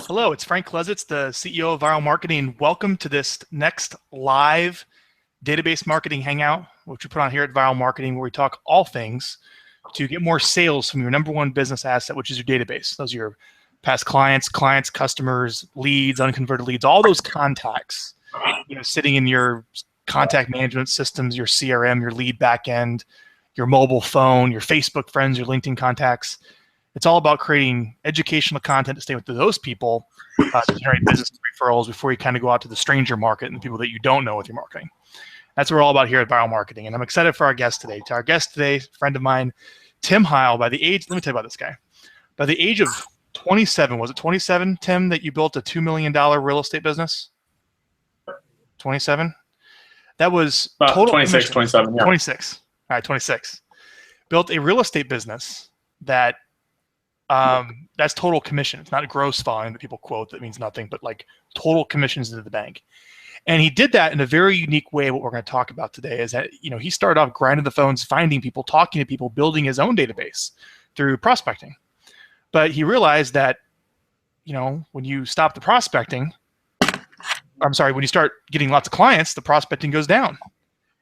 Hello, it's Frank Klesitz, the CEO of Viral Marketing. Welcome to this next live database marketing hangout, which we put on here at Viral Marketing, where we talk all things to get more sales from your number one business asset, which is your database. Those are your past clients, customers, leads, unconverted leads, all those contacts, sitting in your contact management systems, your CRM, your lead backend, your mobile phone, your Facebook friends, your LinkedIn contacts. It's all about creating educational content to stay with those people to generate business referrals before you kind of go out to the stranger market and the people that you don't know with your marketing. That's what we're all about here at Viral Marketing. And I'm excited for our guest today. To our guest today, a friend of mine, Tim Heyl, let me tell you about this guy. By the age of 27, was it 27, Tim, that you built a $2 million real estate business? 27? That was total 26, 27, yeah. 26. All right, 26. Built a real estate business that that's total commission. It's not a gross volume that people quote that means nothing, but like total commissions into the bank. And he did that in a very unique way. What we're going to talk about today is that, he started off grinding the phones, finding people, talking to people, building his own database through prospecting. But he realized that, when you stop the prospecting, when you start getting lots of clients, the prospecting goes down.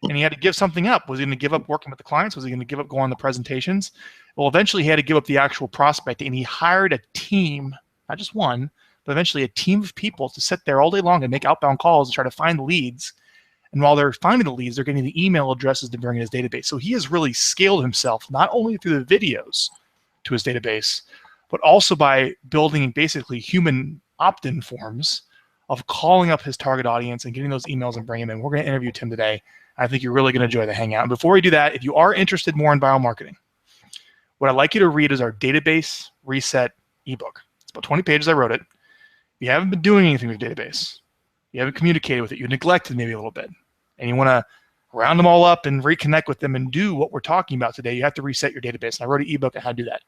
And he had to give something up. Was he going to give up working with the clients? Was he going to give up going on the presentations? Well, eventually he had to give up the actual prospecting, and he hired a team, not just one, but eventually a team of people to sit there all day long and make outbound calls and try to find the leads. And while they're finding the leads, they're getting the email addresses to bring in his database. So he has really scaled himself, not only through the videos to his database, but also by building basically human opt-in forms of calling up his target audience and getting those emails and bringing them in. We're going to interview Tim today. I think you're really going to enjoy the hangout. And before we do that, if you are interested more in viral marketing, what I'd like you to read is our Database Reset ebook. It's about 20 pages. I wrote it. If you haven't been doing anything with your database, you haven't communicated with it, you neglected maybe a little bit, and you want to round them all up and reconnect with them and do what we're talking about today, you have to reset your database. And I wrote an ebook on how to do that.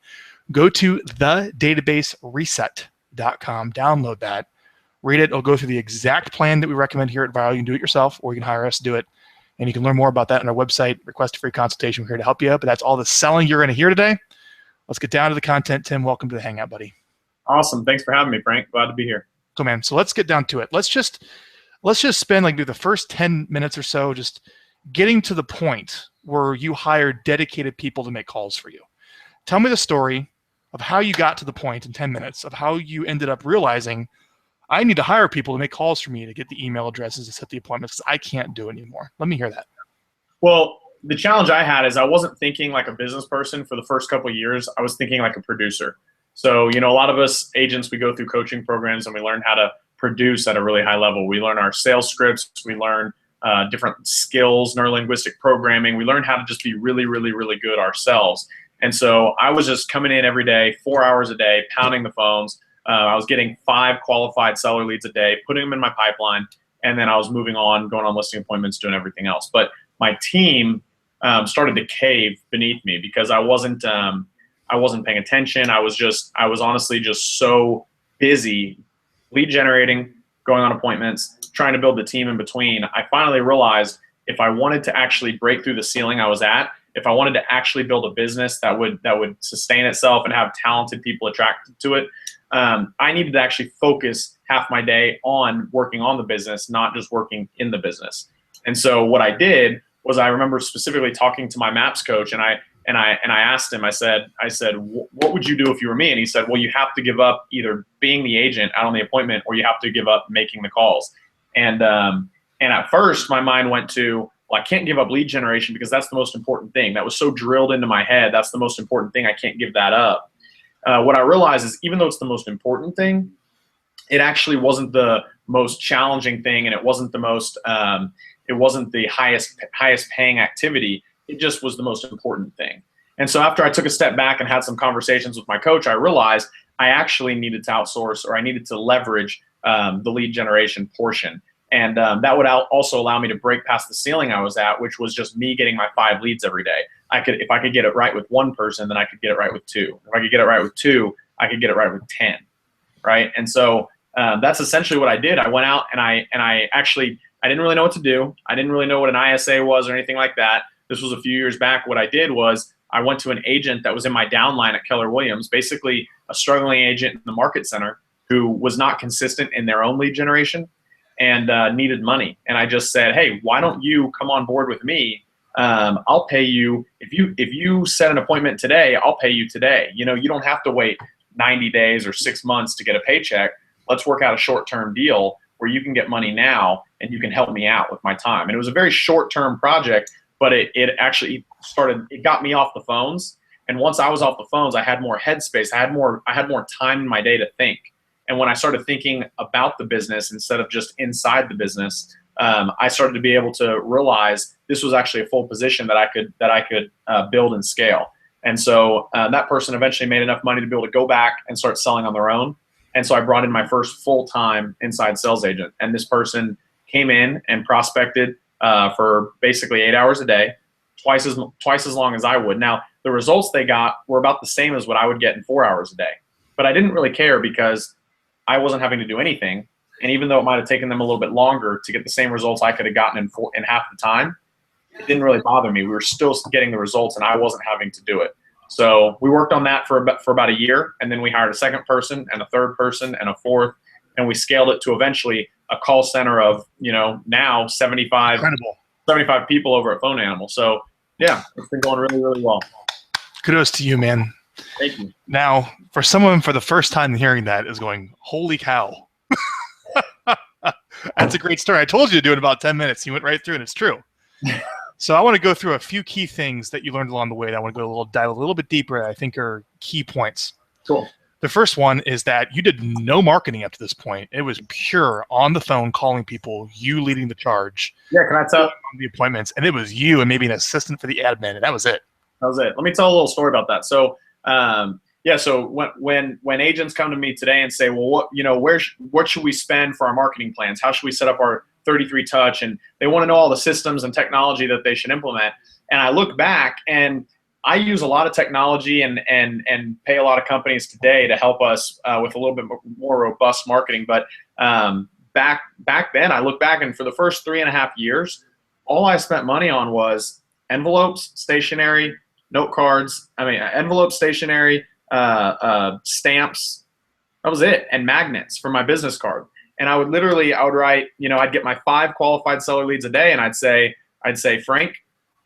Go to thedatabasereset.com, download that, read it. It'll go through the exact plan that we recommend here at Viral. You can do it yourself, or you can hire us to do it. And you can learn more about that on our website. Request a free consultation. We're here to help you out. But that's all the selling you're going to hear today. Let's get down to the content. Tim, welcome to the hangout, buddy. Awesome. Thanks for having me, Frank. Glad to be here. Cool, man. So let's get down to it. Let's just spend the first 10 minutes or so just getting to the point where you hired dedicated people to make calls for you. Tell me the story of how you got to the point in 10 minutes of how you ended up realizing I need to hire people to make calls for me to get the email addresses to set the appointments because I can't do it anymore. Let me hear that. Well, the challenge I had is I wasn't thinking like a business person for the first couple of years. I was thinking like a producer. So, a lot of us agents, we go through coaching programs and we learn how to produce at a really high level. We learn our sales scripts. We learn different skills, neurolinguistic programming. We learn how to just be really, really, really good ourselves. And so I was just coming in every day, 4 hours a day, pounding the phones. I was getting 5 qualified seller leads a day, putting them in my pipeline, and then I was moving on, going on listing appointments, doing everything else. But my team started to cave beneath me because I wasn't paying attention. I was honestly just so busy lead generating, going on appointments, trying to build the team in between. I finally realized if I wanted to actually break through the ceiling I was at, if I wanted to actually build a business that would sustain itself and have talented people attracted to it, I needed to actually focus half my day on working on the business, not just working in the business. And so what I did was I remember specifically talking to my MAPS coach, and I asked him, I said, what would you do if you were me? And he said, well, you have to give up either being the agent out on the appointment, or you have to give up making the calls. And at first my mind went to, well, I can't give up lead generation because that's the most important thing. That was so drilled into my head. That's the most important thing. I can't give that up. What I realized is even though it's the most important thing, it actually wasn't the most challenging thing, and it wasn't the most, it wasn't the highest paying activity. It just was the most important thing. And so after I took a step back and had some conversations with my coach, I realized I actually needed to outsource, or I needed to leverage the lead generation portion. And that would also allow me to break past the ceiling I was at, which was just me getting my 5 leads every day. If I could get it right with one person, then I could get it right with 2. If I could get it right with 2, I could get it right with 10, right? And so that's essentially what I did. I went out and I didn't really know what to do. I didn't really know what an ISA was or anything like that. This was a few years back. What I did was I went to an agent that was in my downline at Keller Williams, basically a struggling agent in the market center, who was not consistent in their own lead generation and needed money. And I just said, hey, why don't you come on board with me? I'll pay you if you set an appointment today, I'll pay you today. You don't have to wait 90 days or 6 months to get a paycheck. Let's work out a short-term deal where you can get money now and you can help me out with my time. And it was a very short-term project, but it actually it got me off the phones. And once I was off the phones, I had more headspace. I had more time in my day to think. And when I started thinking about the business instead of just inside the business, I started to be able to realize this was actually a full position that I could build and scale. And so that person eventually made enough money to be able to go back and start selling on their own. And so I brought in my first full-time inside sales agent. And this person came in and prospected for basically 8 hours a day, twice as long as I would. Now, the results they got were about the same as what I would get in 4 hours a day. But I didn't really care because I wasn't having to do anything. And even though it might have taken them a little bit longer to get the same results I could have gotten in half the time, it didn't really bother me. We were still getting the results and I wasn't having to do it. So we worked on that for about a year, and then we hired a second person and a third person and a fourth, and we scaled it to eventually a call center of, now 75 people over at Phone Animal. So yeah, it's been going really, really well. Kudos to you, man. Thank you. Now, for someone for the first time hearing that is going, holy cow. That's a great story. I told you to do it in about 10 minutes. You went right through, and it's true. So I want to go through a few key things that you learned along the way that I want to dive a little bit deeper that I think are key points. Cool. The first one is that you did no marketing up to this point. It was pure on the phone calling people, you leading the charge. Yeah, can I tell? On the appointments, and it was you and maybe an assistant for the admin, and that was it. That was it. Let me tell a little story about that. So, so when agents come to me today and say, well, what should we spend for our marketing plans? How should we set up our 33 touch? And they want to know all the systems and technology that they should implement. And I look back, and I use a lot of technology and pay a lot of companies today to help us with a little bit more robust marketing. But back then, I look back, and for the first 3.5 years, all I spent money on was envelopes, stationery, note cards. Envelopes, stationery, stamps. That was it, and magnets for my business card. And I would write, I'd get my 5 qualified seller leads a day, and I'd say, Frank,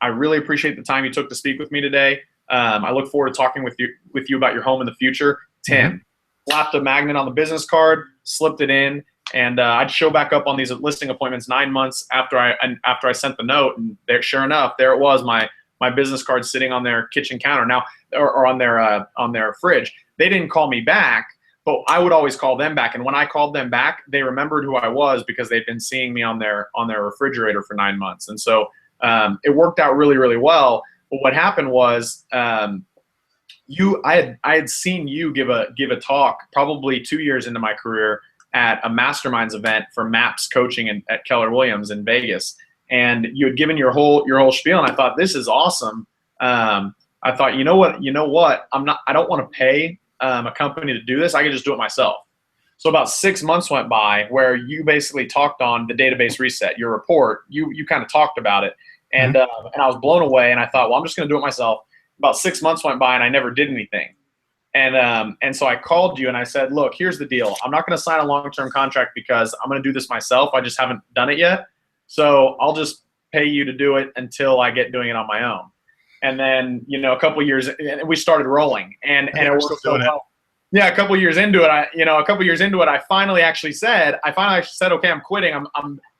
I really appreciate the time you took to speak with me today. I look forward to talking with you about your home in the future. Tim, slapped a magnet on the business card, slipped it in, and I'd show back up on these listing appointments 9 months after I sent the note, and sure enough, there it was, my business card sitting on their kitchen counter now, or on their fridge. They didn't call me back, but I would always call them back. And when I called them back, they remembered who I was because they'd been seeing me on their refrigerator for 9 months. And so it worked out really, really well. But what happened was I had seen you give a talk probably 2 years into my career at a masterminds event for MAPS coaching at Keller Williams in Vegas. And you had given your whole spiel, and I thought, this is awesome. I thought, you know what? I don't want to pay a company to do this. I can just do it myself. So about 6 months went by where you basically talked on the database reset, your report. You kind of talked about it, and I was blown away. And I thought, well, I'm just going to do it myself. About 6 months went by, and I never did anything. And so I called you and I said, look, here's the deal. I'm not going to sign a long-term contract because I'm going to do this myself. I just haven't done it yet. So I'll just pay you to do it until I get doing it on my own. And then, a couple of years, and we started rolling, and it worked so well. Yeah, a couple of years into it, I finally actually said, okay, I'm quitting.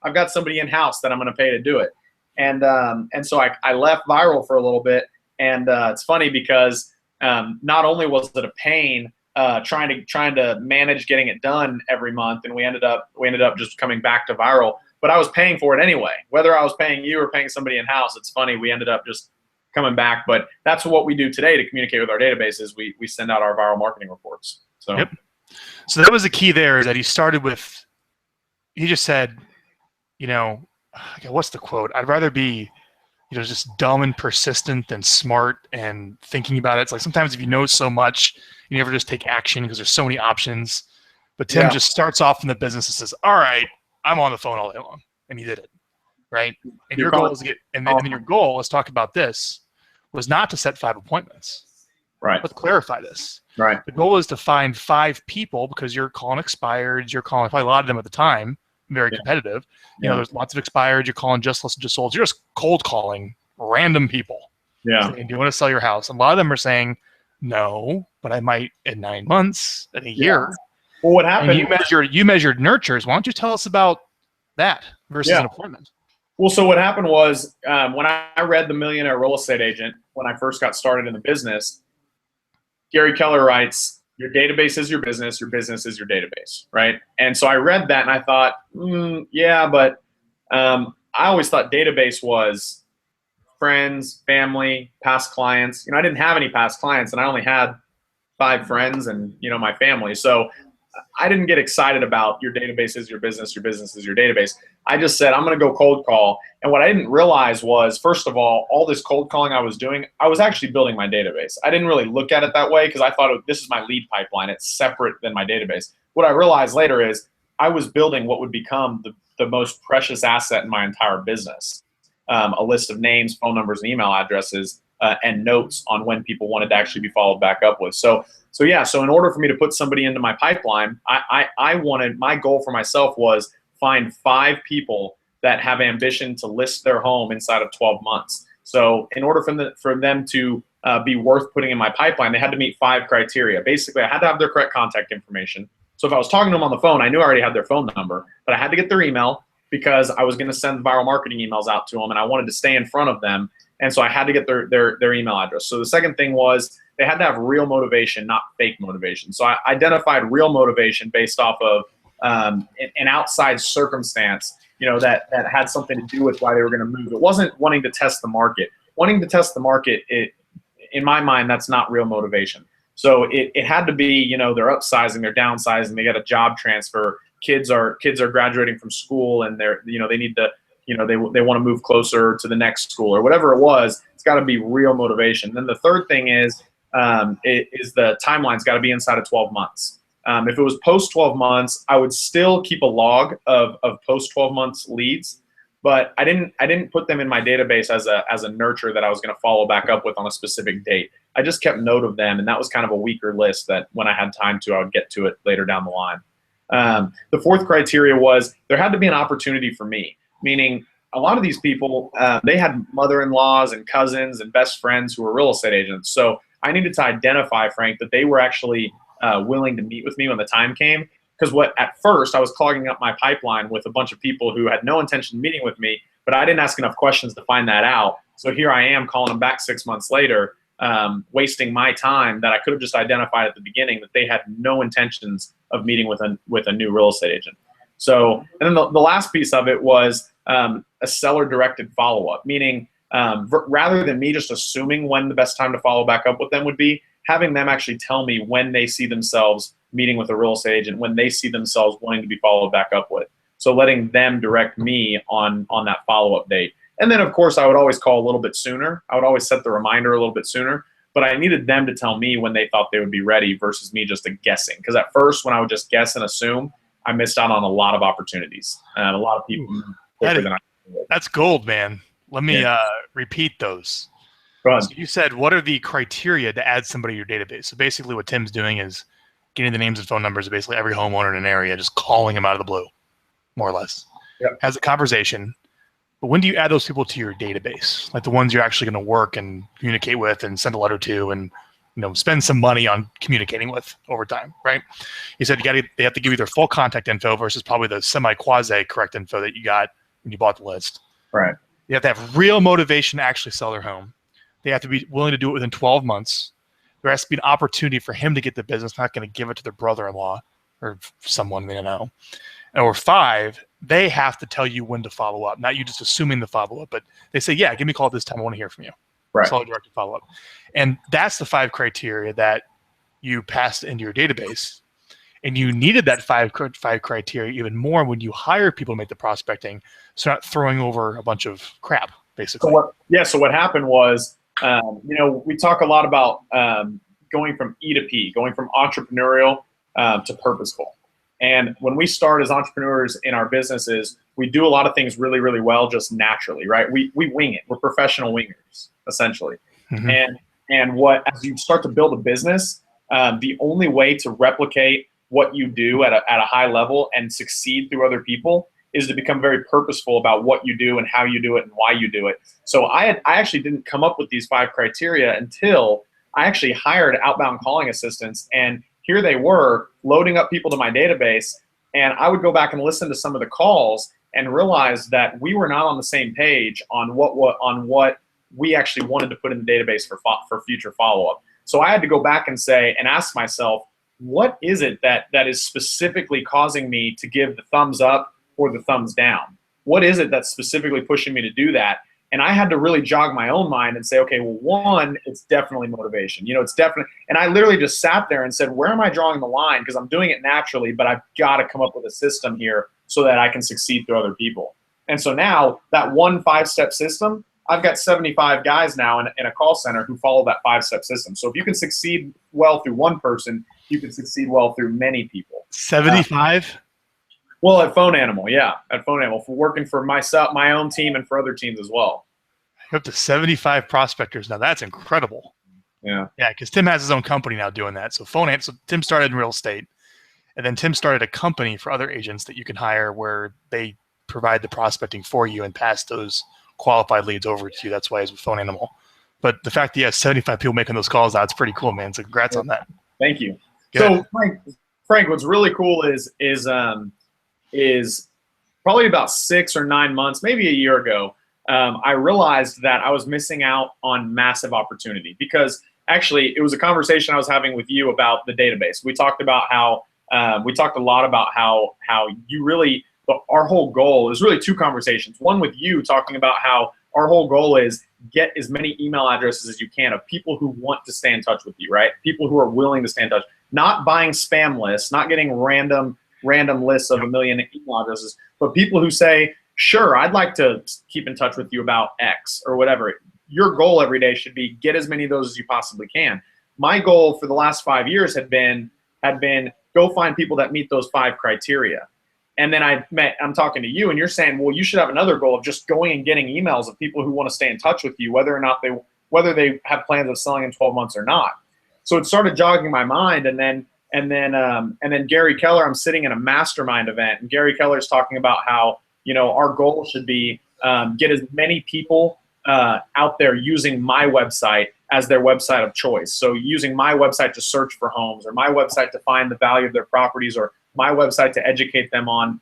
I've got somebody in house that I'm going to pay to do it. And so I left Viral for a little bit, and it's funny because not only was it a pain trying to manage getting it done every month, and we ended up just coming back to Viral, but I was paying for it anyway. Whether I was paying you or paying somebody in house, it's funny, we ended up just coming back. But that's what we do today to communicate with our databases. We send out our viral marketing reports. So yep. So that was the key there, is that he started with, he just said, what's the quote? I'd rather be, just dumb and persistent than smart and thinking about it. It's like sometimes if you know so much, you never just take action because there's so many options. But Tim just starts off in the business and says, all right, I'm on the phone all day long. And he did it. Right. And your goal is to get, and then your goal, let's talk about this, was not to set 5 appointments. Right. Let's clarify this. Right. The goal is to find 5 people, because you're calling expireds, you're calling probably a lot of them at the time, very competitive. You know, there's lots of expireds, you're calling just listen to solds. You're just cold calling random people. Yeah. Saying, do you want to sell your house? And a lot of them are saying, no, but I might in 9 months, in a year. Well, what happened? And you measured nurtures. Why don't you tell us about that versus an appointment? Well, so what happened was when I read The Millionaire Real Estate Agent, when I first got started in the business, Gary Keller writes, your database is your business is your database, right? And so I read that and I thought, yeah, but I always thought database was friends, family, past clients. You know, I didn't have any past clients, and I only had 5 friends and, you know, my family. So I didn't get excited about your database is your business is your database. I just said, I'm going to go cold call. And what I didn't realize was, first of all this cold calling I was doing, I was actually building my database. I didn't really look at it that way because I thought this is my lead pipeline. It's separate than my database. What I realized later is I was building what would become the most precious asset in my entire business. A list of names, phone numbers, and email addresses, and notes on when people wanted to actually be followed back up with. So in order for me to put somebody into my pipeline, my goal for myself was find 5 people that have ambition to list their home inside of 12 months. So in order for them to be worth putting in my pipeline, they had to meet 5 criteria. Basically, I had to have their correct contact information. So if I was talking to them on the phone, I knew I already had their phone number, but I had to get their email because I was going to send viral marketing emails out to them, and I wanted to stay in front of them. And so I had to get their email address. So the second thing was they had to have real motivation, not fake motivation. So I identified real motivation based off of an outside circumstance, you know, that had something to do with why they were going to move. It wasn't wanting to test the market. Wanting to test the market, in my mind, that's not real motivation. So it had to be, you know, they're upsizing, they're downsizing, they got a job transfer, kids are graduating from school, and they need to, you know, they want to move closer to the next school or whatever it was. It's got to be real motivation. Then the third thing is the timeline's got to be inside of 12 months. If it was post 12 months, I would still keep a log of post 12 months leads, but I didn't put them in my database as a nurture that I was going to follow back up with on a specific date. I just kept note of them, and that was kind of a weaker list that when I had time to, I would get to it later down the line. The fourth criteria was there had to be an opportunity for me, meaning a lot of these people, they had mother-in-laws and cousins and best friends who were real estate agents. So I needed to identify, Frank, that they were actually willing to meet with me when the time came. Because at first I was clogging up my pipeline with a bunch of people who had no intention of meeting with me, but I didn't ask enough questions to find that out. So here I am calling them back 6 months later, wasting my time that I could have just identified at the beginning that they had no intentions of meeting with a new real estate agent. So, and then the last piece of it was a seller-directed follow-up, meaning rather than me just assuming when the best time to follow back up with them would be, having them actually tell me when they see themselves meeting with a real estate agent, when they see themselves wanting to be followed back up with. So letting them direct me on that follow-up date. And then, of course, I would always call a little bit sooner. I would always set the reminder a little bit sooner. But I needed them to tell me when they thought they would be ready versus me just guessing. Because at first, when I would just guess and assume, I missed out on a lot of opportunities. And a lot of people quicker than I did. That's gold, man. Let me repeat those. Go ahead. So you said, what are the criteria to add somebody to your database? So basically what Tim's doing is getting the names and phone numbers of basically every homeowner in an area, just calling them out of the blue, more or less. Yep. Has a conversation. But when do you add those people to your database? Like the ones you're actually going to work and communicate with and send a letter to and, you know, spend some money on communicating with over time, right? You said they have to give you their full contact info versus probably the semi-quasi correct info that you got when you bought the list. Right. They have to have real motivation to actually sell their home. They have to be willing to do it within 12 months. There has to be an opportunity for him to get the business, not going to give it to their brother-in-law or someone they don't know. Or 5, they have to tell you when to follow up, not you just assuming the follow-up, but they say, yeah, give me a call at this time. I want to hear from you. Right. Seller-directed follow-up. And that's the 5 criteria that you passed into your database. And you needed that 5 criteria even more when you hire people to make the prospecting, so not throwing over a bunch of crap, basically. So what happened was, we talk a lot about going from E to P, going from entrepreneurial to purposeful. And when we start as entrepreneurs in our businesses, we do a lot of things really, really well just naturally, right? We wing it. We're professional wingers, essentially. Mm-hmm. And And as you start to build a business, the only way to replicate what you do at a high level and succeed through other people is to become very purposeful about what you do and how you do it and why you do it. So I actually didn't come up with these 5 criteria until I actually hired outbound calling assistants, and here they were loading up people to my database, and I would go back and listen to some of the calls and realize that we were not on the same page on what we actually wanted to put in the database for future follow-up. So I had to go back and ask myself, what is it that is specifically causing me to give the thumbs up or the thumbs down? What is it that's specifically pushing me to do that? And I had to really jog my own mind and say, okay, well, one, it's definitely motivation. It's definitely, and I literally just sat there and said, where am I drawing the line? Because I'm doing it naturally, but I've got to come up with a system here so that I can succeed through other people. And so now that 1 5-step system, I've got 75 guys now in a call center who follow that 5-step system. So if you can succeed well through one person, you can succeed well through many people. 75? Well, at Phone Animal, yeah, at Phone Animal, for working for myself, my own team, and for other teams as well. Up to 75 prospectors now. That's incredible. Yeah. Yeah, because Tim has his own company now doing that. So Tim started in real estate, and then Tim started a company for other agents that you can hire where they provide the prospecting for you and pass those qualified leads over to you. That's why he's with Phone Animal. But the fact that he has 75 people making those calls now, it's pretty cool, man. So congrats on that. Thank you. Good. So Frank, what's really cool is probably about 6 or 9 months, maybe a year ago, I realized that I was missing out on massive opportunity, because actually it was a conversation I was having with you about the database. We talked about how we talked a lot about how you really, our whole goal is really 2 conversations. One with you talking about how our whole goal is get as many email addresses as you can of people who want to stay in touch with you, right? People who are willing to stay in touch, not buying spam lists, not getting random lists of 1 million email addresses, but people who say, sure, I'd like to keep in touch with you about X or whatever. Your goal every day should be get as many of those as you possibly can. My goal for the last 5 years had been go find people that meet those 5 criteria. And then I'm talking to you, and you're saying, well, you should have another goal of just going and getting emails of people who want to stay in touch with you, whether they have plans of selling in 12 months or not. So it started jogging my mind, and then Gary Keller, I'm sitting in a mastermind event, and Gary Keller's talking about how, our goal should be get as many people out there using my website as their website of choice. So using my website to search for homes, or my website to find the value of their properties, or my website to educate them on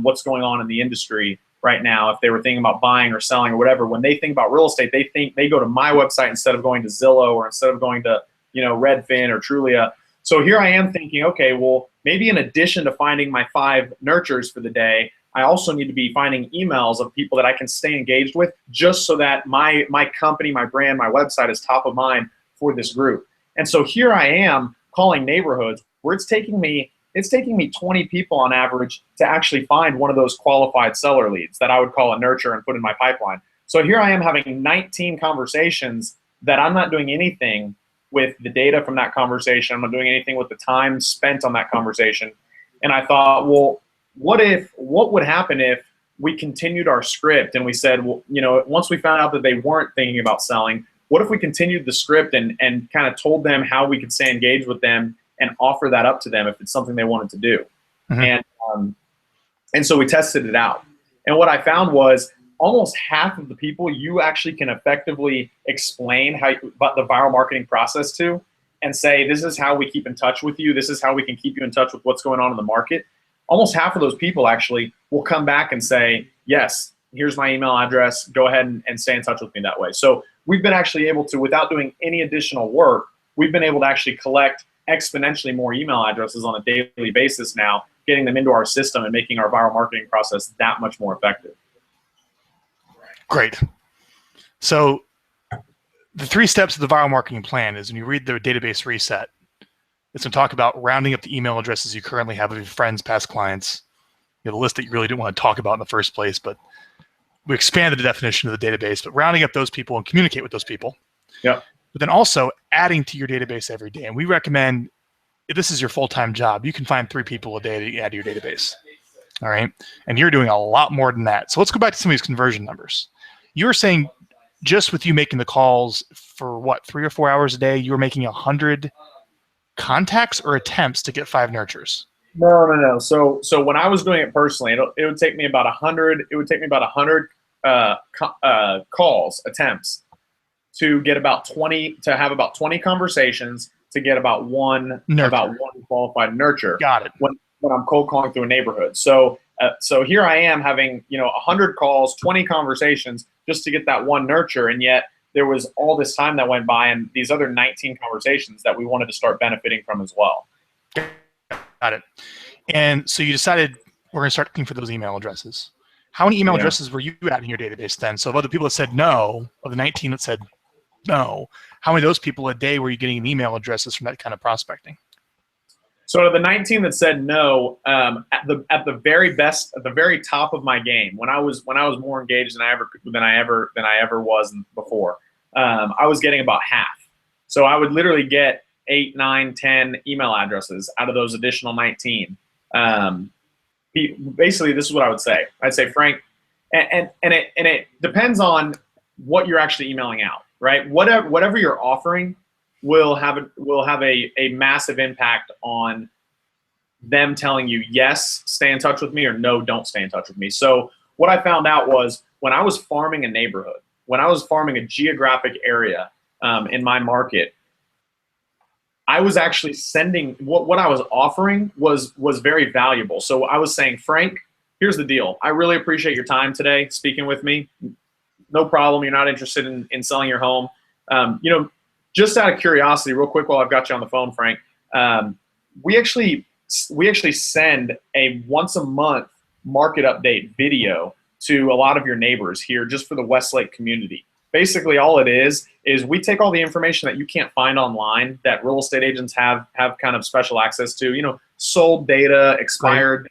what's going on in the industry right now. If they were thinking about buying or selling or whatever, when they think about real estate, they go to my website instead of going to Zillow, or instead of going to Redfin or Trulia. So here I am thinking, okay, well, maybe in addition to finding my 5 nurtures for the day, I also need to be finding emails of people that I can stay engaged with, just so that my company, my brand, my website is top of mind for this group. And so here I am calling neighborhoods where it's taking me 20 people on average to actually find one of those qualified seller leads that I would call a nurture and put in my pipeline. So here I am having 19 conversations that I'm not doing anything with the data from that conversation. I'm not doing anything with the time spent on that conversation. And I thought, well, what would happen if we continued our script and we said, well, once we found out that they weren't thinking about selling, what if we continued the script and kind of told them how we could stay engaged with them and offer that up to them if it's something they wanted to do. Mm-hmm. And so we tested it out. And what I found was almost half of the people you actually can effectively explain about the viral marketing process to, and say, this is how we keep in touch with you. This is how we can keep you in touch with what's going on in the market. Almost half of those people actually will come back and say, yes, here's my email address. Go ahead and stay in touch with me that way. So we've been actually able to, without doing any additional work, we've been able to actually collect exponentially more email addresses on a daily basis now, getting them into our system and making our viral marketing process that much more effective. Great. So the 3 steps of the viral marketing plan is when you read the database reset, it's going to talk about rounding up the email addresses you currently have of your friends, past clients, the list that you really didn't want to talk about in the first place, but we expanded the definition of the database, but rounding up those people and communicate with those people. Yeah. But then also adding to your database every day. And we recommend, if this is your full-time job, you can find 3 people a day to add to your database. All right. And you're doing a lot more than that. So let's go back to some of these conversion numbers. You were saying just with you making the calls for what, 3 or 4 hours a day, you were making 100 contacts or attempts to get 5 nurtures? No. So when I was doing it personally, it would take me about 100. It would take me about 100 calls, attempts, to get about 20, to have about 20 conversations, to get about one qualified nurture. Got it. When I'm cold calling through a neighborhood. So here I am having 100 calls, 20 conversations just to get that one nurture, and yet there was all this time that went by and these other 19 conversations that we wanted to start benefiting from as well. Got it. And so you decided we're going to start looking for those email addresses. How many email addresses were you at in your database then? So of other people that said no, of the 19 that said no, how many of those people a day were you getting email addresses from that kind of prospecting? So the 19 that said no, at the very best, at the very top of my game, when I was more engaged than I ever was before, I was getting about half. So I would literally get 8, 9, 10 email addresses out of those additional 19. Basically, this is what I would say. I'd say, Frank, and it depends on what you're actually emailing out, right? Whatever you're offering will have a massive impact on them telling you, yes, stay in touch with me, or no, don't stay in touch with me. So what I found out was when I was farming a neighborhood, when I was farming a geographic area in my market, I was actually sending what I was offering was very valuable. So I was saying, Frank, here's the deal. I really appreciate your time today speaking with me. No problem. You're not interested in selling your home. Just out of curiosity, real quick while I've got you on the phone, Frank, we actually send a once a month market update video to a lot of your neighbors here just for the Westlake community. Basically, all it is we take all the information that you can't find online that real estate agents have kind of special access to, sold data, expired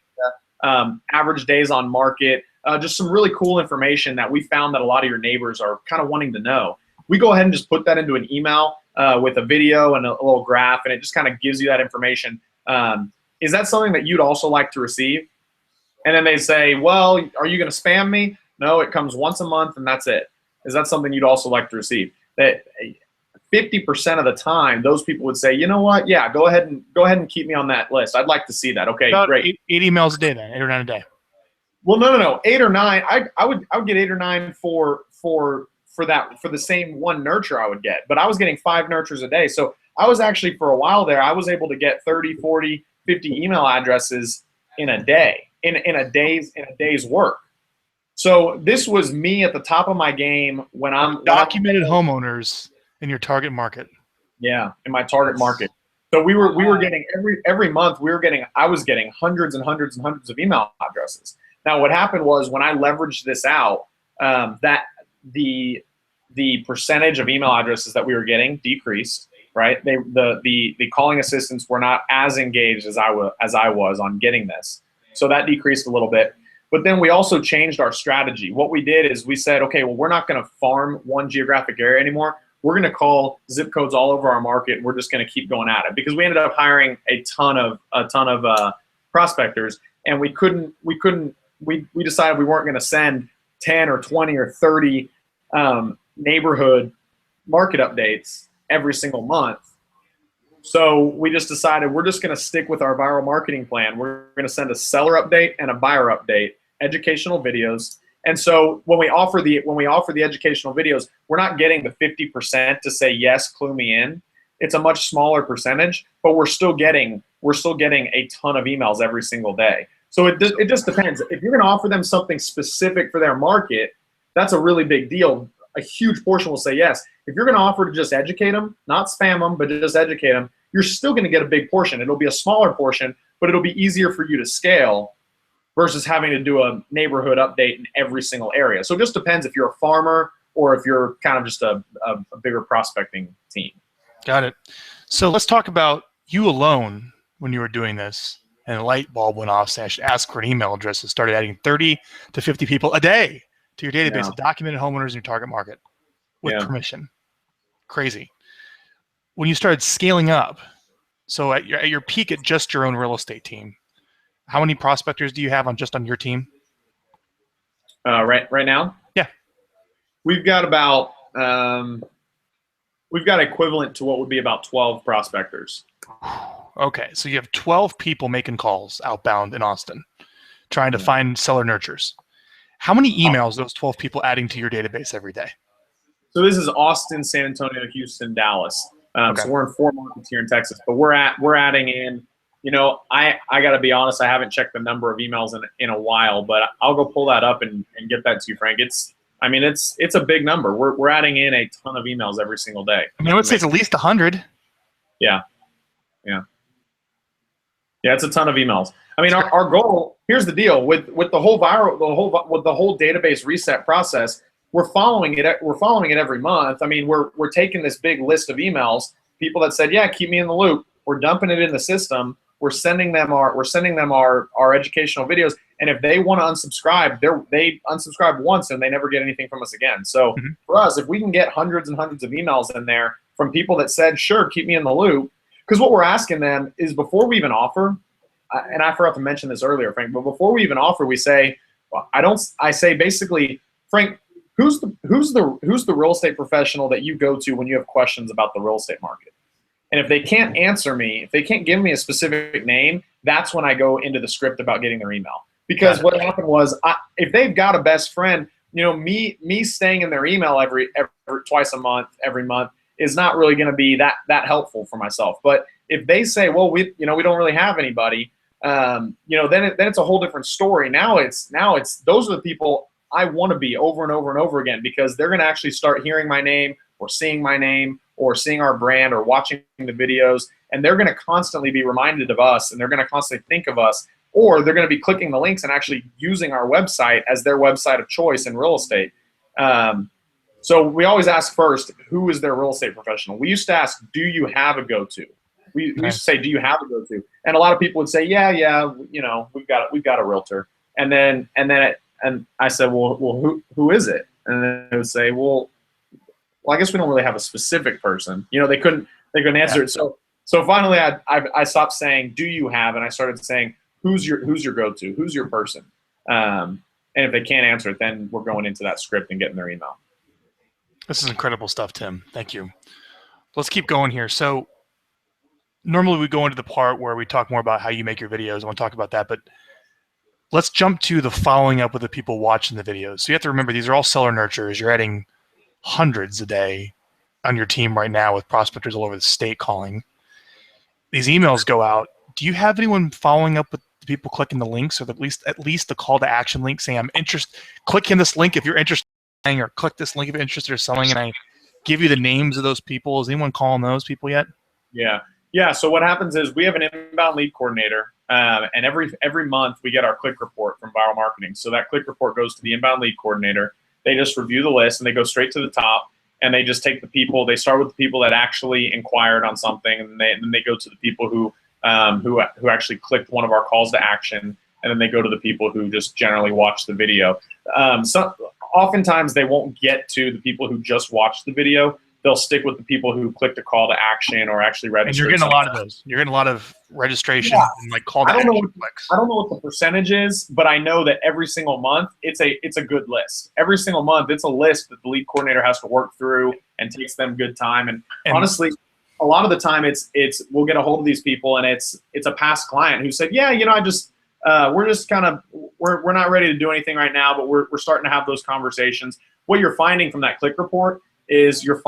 data, average days on market, just some really cool information that we found that a lot of your neighbors are kind of wanting to know. We go ahead and just put that into an email with a video and a little graph, and it just kind of gives you that information. Is that something that you'd also like to receive? And then they say, well, are you going to spam me? No, it comes once a month and that's it. Is that something you'd also like to receive? That 50% of the time, those people would say, you know what? Yeah, go ahead and keep me on that list. I'd like to see that. Okay, about great. 8 emails a day then, 8 or 9 a day. Well, no. 8 or 9. I would get 8 or 9 for the same one nurture I would get, but I was getting 5 nurtures a day. So I was actually, for a while there, I was able to get 30, 40, 50 email addresses in a day, in a day's work. So this was me at the top of my game when I'm documented homeowners in your target market. Yeah, in my target market. So we were getting every month I was getting hundreds and hundreds and hundreds of email addresses. Now what happened was when I leveraged this out, that the percentage of email addresses that we were getting decreased. Right, the calling assistants were not as engaged as I was on getting this, so that decreased a little bit. But then we also changed our strategy. What we did is we said, okay, well, we're not going to farm one geographic area anymore. We're going to call zip codes all over our market, and we're just going to keep going at it, because we ended up hiring a ton of prospectors, and we decided we weren't going to send 10 or 20 or 30 neighborhood market updates every single month. So we just decided we're just going to stick with our viral marketing plan. We're going to send a seller update and a buyer update, educational videos. And so when we offer the educational videos, we're not getting the 50% to say yes, clue me in. It's a much smaller percentage, but we're still getting a ton of emails every single day. So it just depends. If you're going to offer them something specific for their market, that's a really big deal. A huge portion will say yes. If you're going to offer to just educate them, not spam them, but just educate them, you're still going to get a big portion. It'll be a smaller portion, but it'll be easier for you to scale versus having to do a neighborhood update in every single area. So it just depends if you're a farmer or if you're kind of just a bigger prospecting team. Got it. So let's talk about you alone when you were doing this, and a light bulb went off saying I should ask for an email address, and started adding 30 to 50 people a day to your database of documented homeowners in your target market with permission. Crazy. When you started scaling up, so at your peak at just your own real estate team, how many prospectors do you have on your team? Right now? Yeah. We've got about we've got equivalent to what would be about 12 prospectors. Okay, so you have 12 people making calls outbound in Austin, trying to find seller nurtures. How many emails those 12 people adding to your database every day? So this is Austin, San Antonio, Houston, Dallas. Okay. So we're in 4 markets here in Texas, but we're adding in. I got to be honest, I haven't checked the number of emails in a while, but I'll go pull that up and get that to you, Frank. It's a big number. We're adding in a ton of emails every single day. I mean, I would say it's at least 100. Yeah. It's a ton of emails. I mean, our goal. Here's the deal with the whole database reset process. We're following it every month. I mean, we're taking this big list of emails, people that said, yeah, keep me in the loop. We're dumping it in the system. We're sending them our educational videos. And if they want to unsubscribe, they unsubscribe once and they never get anything from us again. So for us, if we can get hundreds and hundreds of emails in there from people that said, sure, keep me in the loop, because what we're asking them is before we even offer, and I forgot to mention this earlier, Frank, but before we even offer, we say, I say basically, Frank, who's the real estate professional that you go to when you have questions about the real estate market? And if they can't answer me, if they can't give me a specific name, that's when I go into the script about getting their email. Because what happened was, if they've got a best friend, me staying in their email every twice a month, every month, is not really going to be that helpful for myself. But if they say, well, we don't really have anybody, then it's a whole different story. Now it's those are the people I want to be over and over and over again, because they're going to actually start hearing my name or seeing my name or seeing our brand or watching the videos, and they're going to constantly be reminded of us, and they're going to constantly think of us, or they're going to be clicking the links and actually using our website as their website of choice in real estate. So we always ask first, who is their real estate professional? We used to ask, do you have a go-to? We used to say, do you have a go-to? And a lot of people would say, yeah, we've got a realtor. And I said, well, who is it? And then they would say, well, I guess we don't really have a specific person. They couldn't answer it. So finally, I stopped saying, do you have? And I started saying, who's your go-to? Who's your person? And if they can't answer it, then we're going into that script and getting their email. This is incredible stuff, Tim. Thank you. Let's keep going here. So normally we go into the part where we talk more about how you make your videos. I want to talk about that, but let's jump to the following up with the people watching the videos. So you have to remember, these are all seller nurturers. You're adding hundreds a day on your team right now with prospectors all over the state calling. These emails go out. Do you have anyone following up with the people clicking the links, or at least the call to action link saying, I'm interested, click in this link if you're interested, or click this link if you're interested in selling, and I give you the names of those people? Is anyone calling those people yet? Yeah. So what happens is we have an inbound lead coordinator, and every month we get our click report from Viral Marketing. So that click report goes to the inbound lead coordinator. They just review the list and they go straight to the top, and they just take the people. They start with the people that actually inquired on something, and then they go to the people who actually clicked one of our calls to action, and then they go to the people who just generally watch the video. So oftentimes they won't get to the people who just watched the video. They'll stick with the people who clicked a call to action or actually registered. And you're getting a lot of those. You're getting a lot of registrations and like call to action clicks. I don't know what the percentage is, but I know that every single month it's a good list. Every single month it's a list that the lead coordinator has to work through and takes them good time. And honestly, a lot of the time it's we'll get a hold of these people and it's a past client who said, yeah, we're not ready to do anything right now, but we're starting to have those conversations. What you're finding from that click report is you're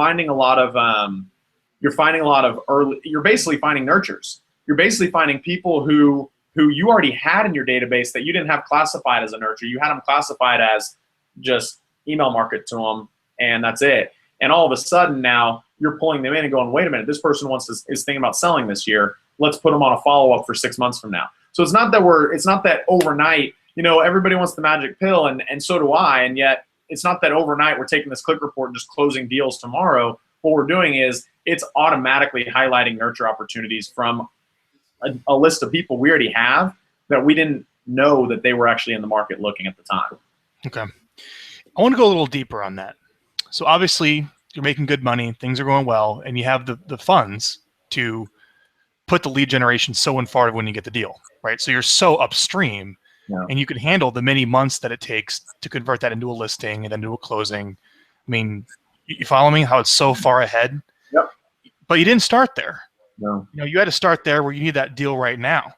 basically finding nurtures. You're basically finding people who you already had in your database that you didn't have classified as a nurture. You had them classified as just email market to them, and that's it. And all of a sudden now you're pulling them in and going, wait a minute, this person is thinking about selling this year. Let's put them on a follow-up for 6 months from now. So it's not that overnight, everybody wants the magic pill, and so do I, and yet it's not that overnight we're taking this click report and just closing deals tomorrow. What we're doing is it's automatically highlighting nurture opportunities from a list of people we already have that we didn't know that they were actually in the market looking at the time. Okay. I want to go a little deeper on that. So obviously you're making good money, things are going well, and you have the funds to put the lead generation so in far when you get the deal, right? So you're so upstream. Yeah. And you can handle the many months that it takes to convert that into a listing and then to a closing. I mean, You follow me? How it's so far ahead? Yep. But you didn't start there. No. You had to start there where you need that deal right now.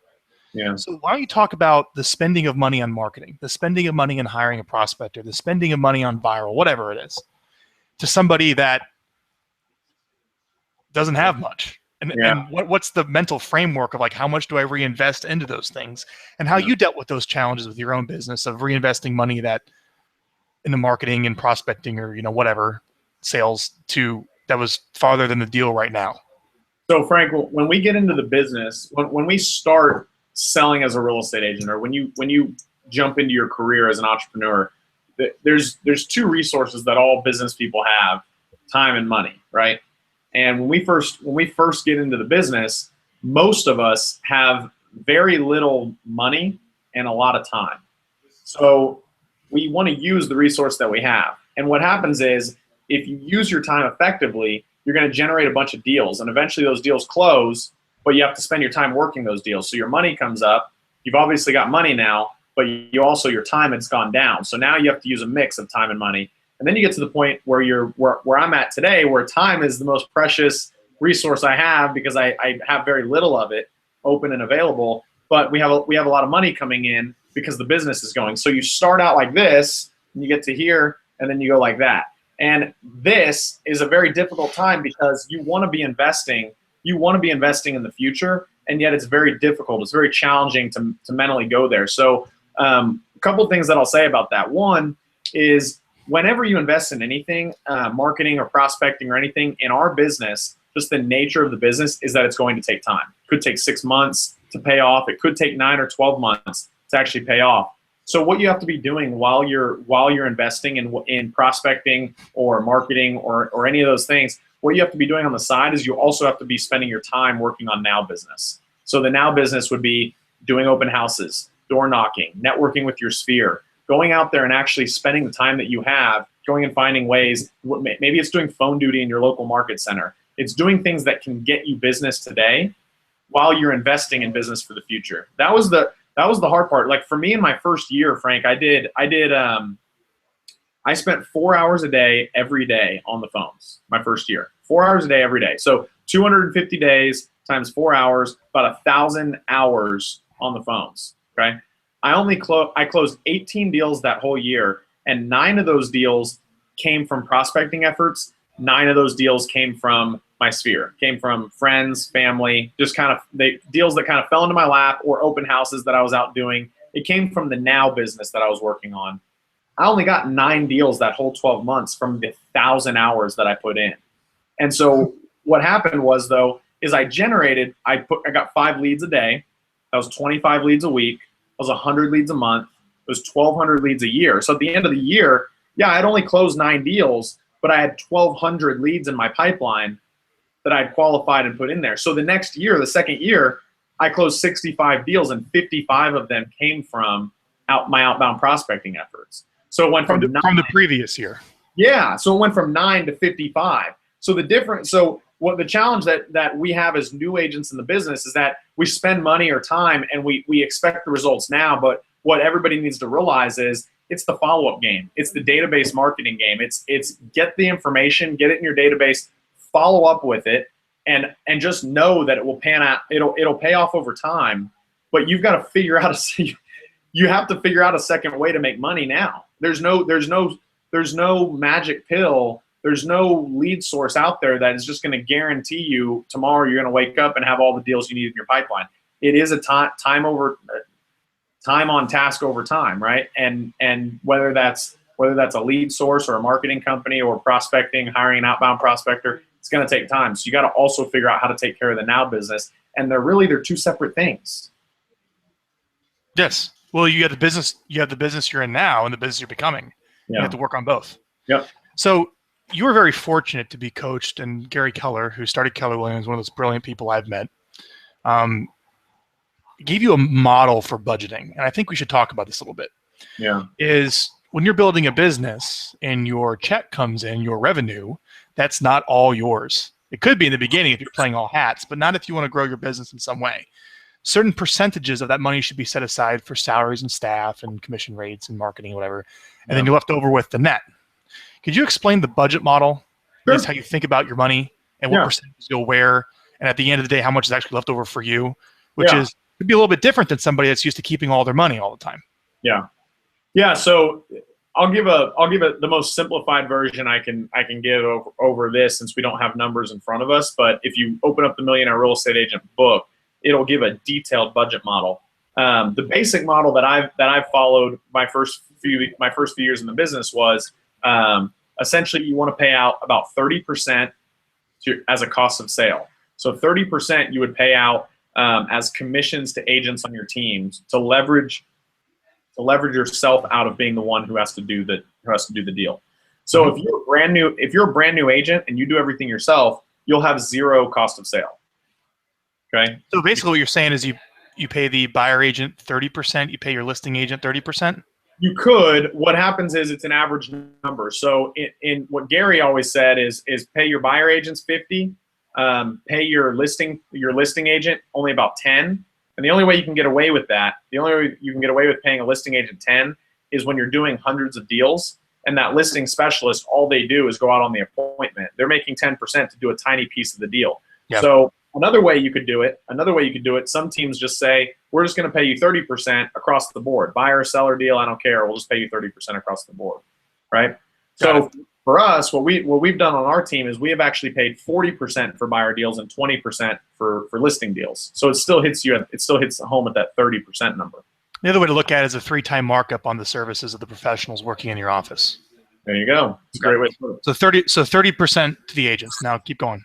Yeah. So why don't you talk about the spending of money on marketing, the spending of money on hiring a prospector, the spending of money on viral, whatever it is, to somebody that doesn't have much? And what's the mental framework of like, how much do I reinvest into those things, and how you dealt with those challenges with your own business of reinvesting money that in the marketing and prospecting or, whatever sales that was farther than the deal right now? So Frank, when we get into the business, when we start selling as a real estate agent, or when you jump into your career as an entrepreneur, there's two resources that all business people have: time and money, right? And when we first get into the business, most of us have very little money and a lot of time. So we want to use the resource that we have. And what happens is, if you use your time effectively, you're going to generate a bunch of deals, and eventually those deals close, but you have to spend your time working those deals. So your money comes up. You've obviously got money now, but your time has gone down. So now you have to use a mix of time and money. And then you get to the point where where I'm at today, where time is the most precious resource I have, because I have very little of it open and available, but we have a lot of money coming in because the business is going. So you start out like this, and you get to here, and then you go like that. And this is a very difficult time, because you want to be investing. You want to be investing in the future, and yet it's very difficult. It's very challenging to mentally go there. So a couple of things that I'll say about that. One is, whenever you invest in anything, marketing or prospecting or anything in our business, just the nature of the business is that it's going to take time. It could take 6 months to pay off. It could take 9 or 12 months to actually pay off. So what you have to be doing while you're investing in prospecting or marketing or any of those things, what you have to be doing on the side is you also have to be spending your time working on now business. So the now business would be doing open houses, door knocking, networking with your sphere, going out there and actually spending the time that you have, going and finding ways. Maybe it's doing phone duty in your local market center. It's doing things that can get you business today while you're investing in business for the future. That was the hard part. Like for me in my first year, Frank, I spent 4 hours a day every day on the phones my first year. 4 hours a day every day. So 250 days times 4 hours, about 1,000 hours on the phones. Okay. I closed 18 deals that whole year, and 9 of those deals came from prospecting efforts. 9 of those deals came from my sphere, came from friends, family, just deals that kind of fell into my lap, or open houses that I was out doing. It came from the now business that I was working on. I only got 9 deals that whole 12 months from the 1,000 hours that I put in. And so what happened was, though, is I got 5 leads a day. That was 25 leads a week. That was 100 leads a month. It was 1,200 leads a year. So at the end of the year, yeah, I'd only closed 9 deals, but I had 1,200 leads in my pipeline that I'd qualified and put in there. So the next year, the second year, I closed 65 deals, and 55 of them came from my outbound prospecting efforts. So it went from the previous year. Yeah, so it went from 9 to 55. So the challenge that we have as new agents in the business is that we spend money or time, and we expect the results now. But what everybody needs to realize is, it's the follow-up game. It's the database marketing game. It's get the information, get it in your database, follow up with it, and just know that it will pan out. It'll pay off over time. But you've got to figure out you have to figure out a second way to make money now. There's no magic pill. There's no lead source out there that is just going to guarantee you tomorrow you're going to wake up and have all the deals you need in your pipeline. It is a time on task over time, right? And whether that's a lead source or a marketing company or prospecting, hiring an outbound prospector, it's going to take time. So you got to also figure out how to take care of the now business, and they're 2 separate things. Yes. Well, you have the business you're in now and the business you're becoming. Yeah. You have to work on both. Yep. So you were very fortunate to be coached, and Gary Keller, who started Keller Williams, one of those brilliant people I've met, gave you a model for budgeting. And I think we should talk about this a little bit. Yeah. Is when you're building a business and your check comes in, your revenue, that's not all yours. It could be in the beginning if you're playing all hats, but not if you want to grow your business in some way. Certain percentages of that money should be set aside for salaries and staff and commission rates and marketing and whatever. And then you're left over with the net. Could you explain the budget model at least how you think about your money and what Yeah. percentages you'll wear. And at the end of the day, how much is actually left over for you, which Yeah. is could be a little bit different than somebody that's used to keeping all their money all the time. Yeah. Yeah. So I'll give the most simplified version I can give over this, since we don't have numbers in front of us. But if you open up the Millionaire Real Estate Agent book, it'll give a detailed budget model. The basic model that I've followed my first few years in the business was essentially you want to pay out about 30% as a cost of sale. So 30% you would pay out as commissions to agents on your teams to leverage yourself out of being the one who has to do the deal. So if you're a brand new agent and you do everything yourself, you'll have zero cost of sale. Okay. So basically what you're saying is you pay the buyer agent 30%, you pay your listing agent 30%? You could. What happens is it's an average number. So in what Gary always said is pay your buyer agents 50, pay your listing agent only about 10. And the only way you can get away with that, the only way you can get away with paying a listing agent 10 is when you're doing hundreds of deals, and that listing specialist, all they do is go out on the appointment. They're making 10% to do a tiny piece of the deal. Yep. So another way you could do it, some teams just say, we're just going to pay you 30% across the board. Buyer, seller deal, I don't care. We'll just pay you 30% across the board, right? So for us, what we've done on our team is we have actually paid 40% for buyer deals and 20% for listing deals. So it still hits home at that 30% number. The other way to look at it is a 3-time markup on the services of the professionals working in your office. There you go. It's a great way to put it. So 30% to the agents. Now keep going.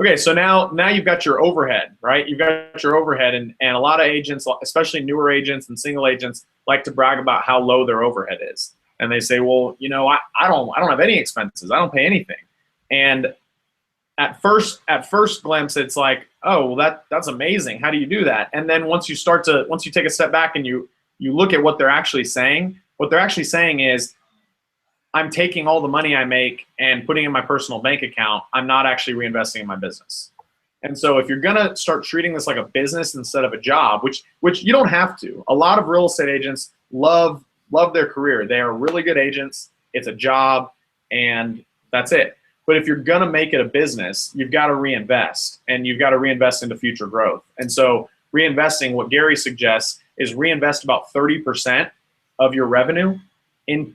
Okay, so now you've got your overhead, right? You've got your overhead, and a lot of agents, especially newer agents and single agents, like to brag about how low their overhead is. And they say, well, I don't have any expenses. I don't pay anything. And at first glimpse, it's like, oh, well, that's amazing. How do you do that? And then once you take a step back and you look at what they're actually saying, is, I'm taking all the money I make and putting in my personal bank account. I'm not actually reinvesting in my business. And so if you're going to start treating this like a business instead of a job, which you don't have to. A lot of real estate agents love their career. They are really good agents. It's a job, and that's it. But if you're going to make it a business, you've got to reinvest, and you've got to reinvest into future growth. And so reinvesting, what Gary suggests, is reinvest about 30% of your revenue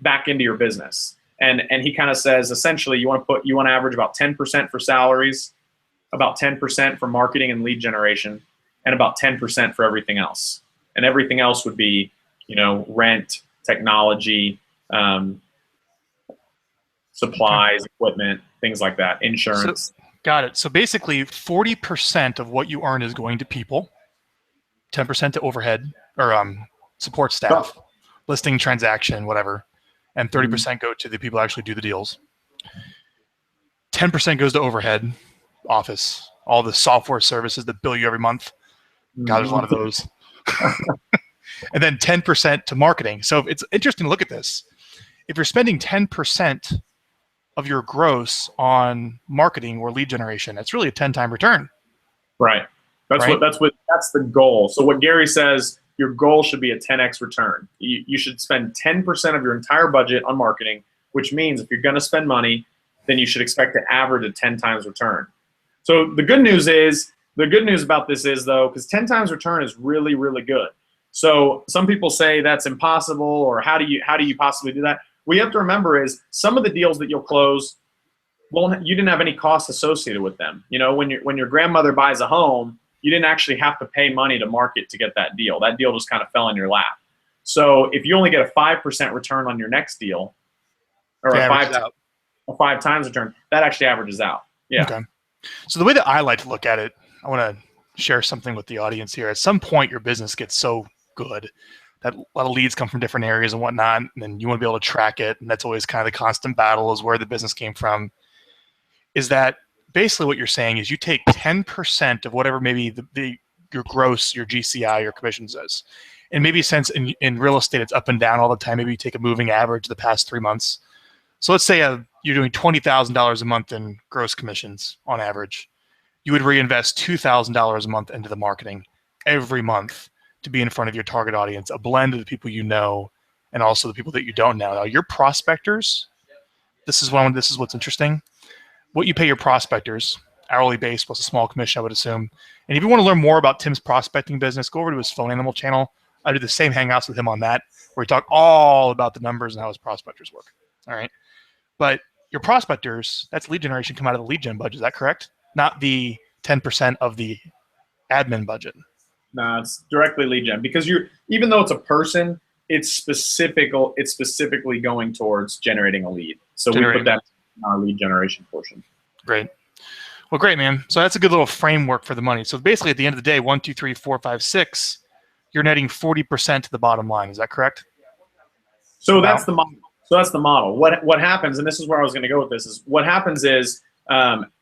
back into your business. And he kind of says, essentially, you want to average about 10% for salaries, about 10% for marketing and lead generation, and about 10% for everything else. And everything else would be, rent, technology, supplies, equipment, things like that, insurance. Got it. So basically 40% of what you earn is going to people, 10% to overhead or support staff, listing, transaction, whatever, and 30% go to the people who actually do the deals. 10% goes to overhead, office, all the software services that bill you every month. God, there's a lot of those. And then 10% to marketing. So it's interesting to look at this. If you're spending 10% of your gross on marketing or lead generation, it's really a 10-time return. Right. That's the goal. So what Gary says, your goal should be a 10x return. You should spend 10% of your entire budget on marketing, which means if you're going to spend money, then you should expect to average a 10 times return. So the good news about this is, though, because 10 times return is really, really good. So some people say that's impossible, or how do you possibly do that? What you have to remember is some of the deals that you'll close, well, you didn't have any costs associated with them. When your grandmother buys a home, you didn't actually have to pay money to market to get that deal. That deal just kind of fell in your lap. So if you only get a 5% return on your next deal, or a 5 times return, that actually averages out. Yeah. Okay. So the way that I like to look at it, I want to share something with the audience here. At some point, your business gets so good that a lot of leads come from different areas and whatnot, and then you want to be able to track it. And that's always kind of the constant battle, is where the business came from. Is that basically what you're saying is you take 10% of whatever maybe your gross, your GCI, your commissions is. And maybe since in real estate, it's up and down all the time, maybe you take a moving average the past 3 months. So let's say you're doing $20,000 a month in gross commissions on average. You would reinvest $2,000 a month into the marketing every month to be in front of your target audience, a blend of the people you know and also the people that you don't know. Now, your prospectors, this is what's interesting. what you pay your prospectors, hourly base plus a small commission, I would assume. And if you want to learn more about Tim's prospecting business, go over to his Phone Animal channel. I do the same hangouts with him on that, where we talk all about the numbers and how his prospectors work. All right. But your prospectors, that's lead generation, come out of the lead gen budget. Is that correct? Not the 10% of the admin budget. No, it's directly lead gen, because even though it's a person, it's specifically going towards generating a lead. So we put that in our lead generation portion. Great. Well, great, man. So that's a good little framework for the money. So basically, at the end of the day, 1, 2, 3, 4, 5, 6, you're netting 40% to the bottom line. Is that correct? So that's the model. What happens, and this is where I was going to go with this, is what happens is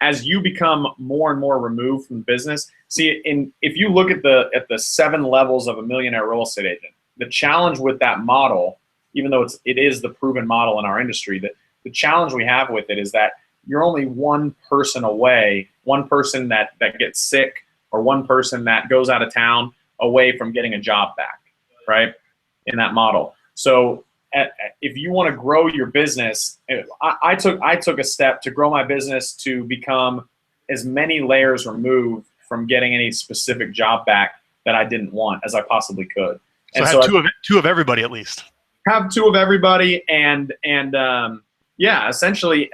as you become more and more removed from business. See, if you look at the 7 levels of a millionaire real estate agent, the challenge with that model, even though it is the proven model in our industry, that the challenge we have with it is that you're only one person away, one person that gets sick, or one person that goes out of town away from getting a job back, right? In that model. So if you want to grow your business, I took a step to grow my business to become as many layers removed from getting any specific job back that I didn't want as I possibly could. So and have two of everybody at least. Have 2 of everybody, and yeah, essentially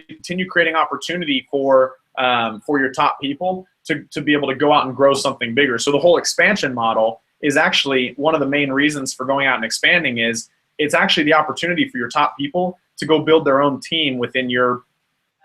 continue creating opportunity for your top people to be able to go out and grow something bigger. So the whole expansion model is actually one of the main reasons for going out and expanding. Is it's actually the opportunity for your top people to go build their own team within your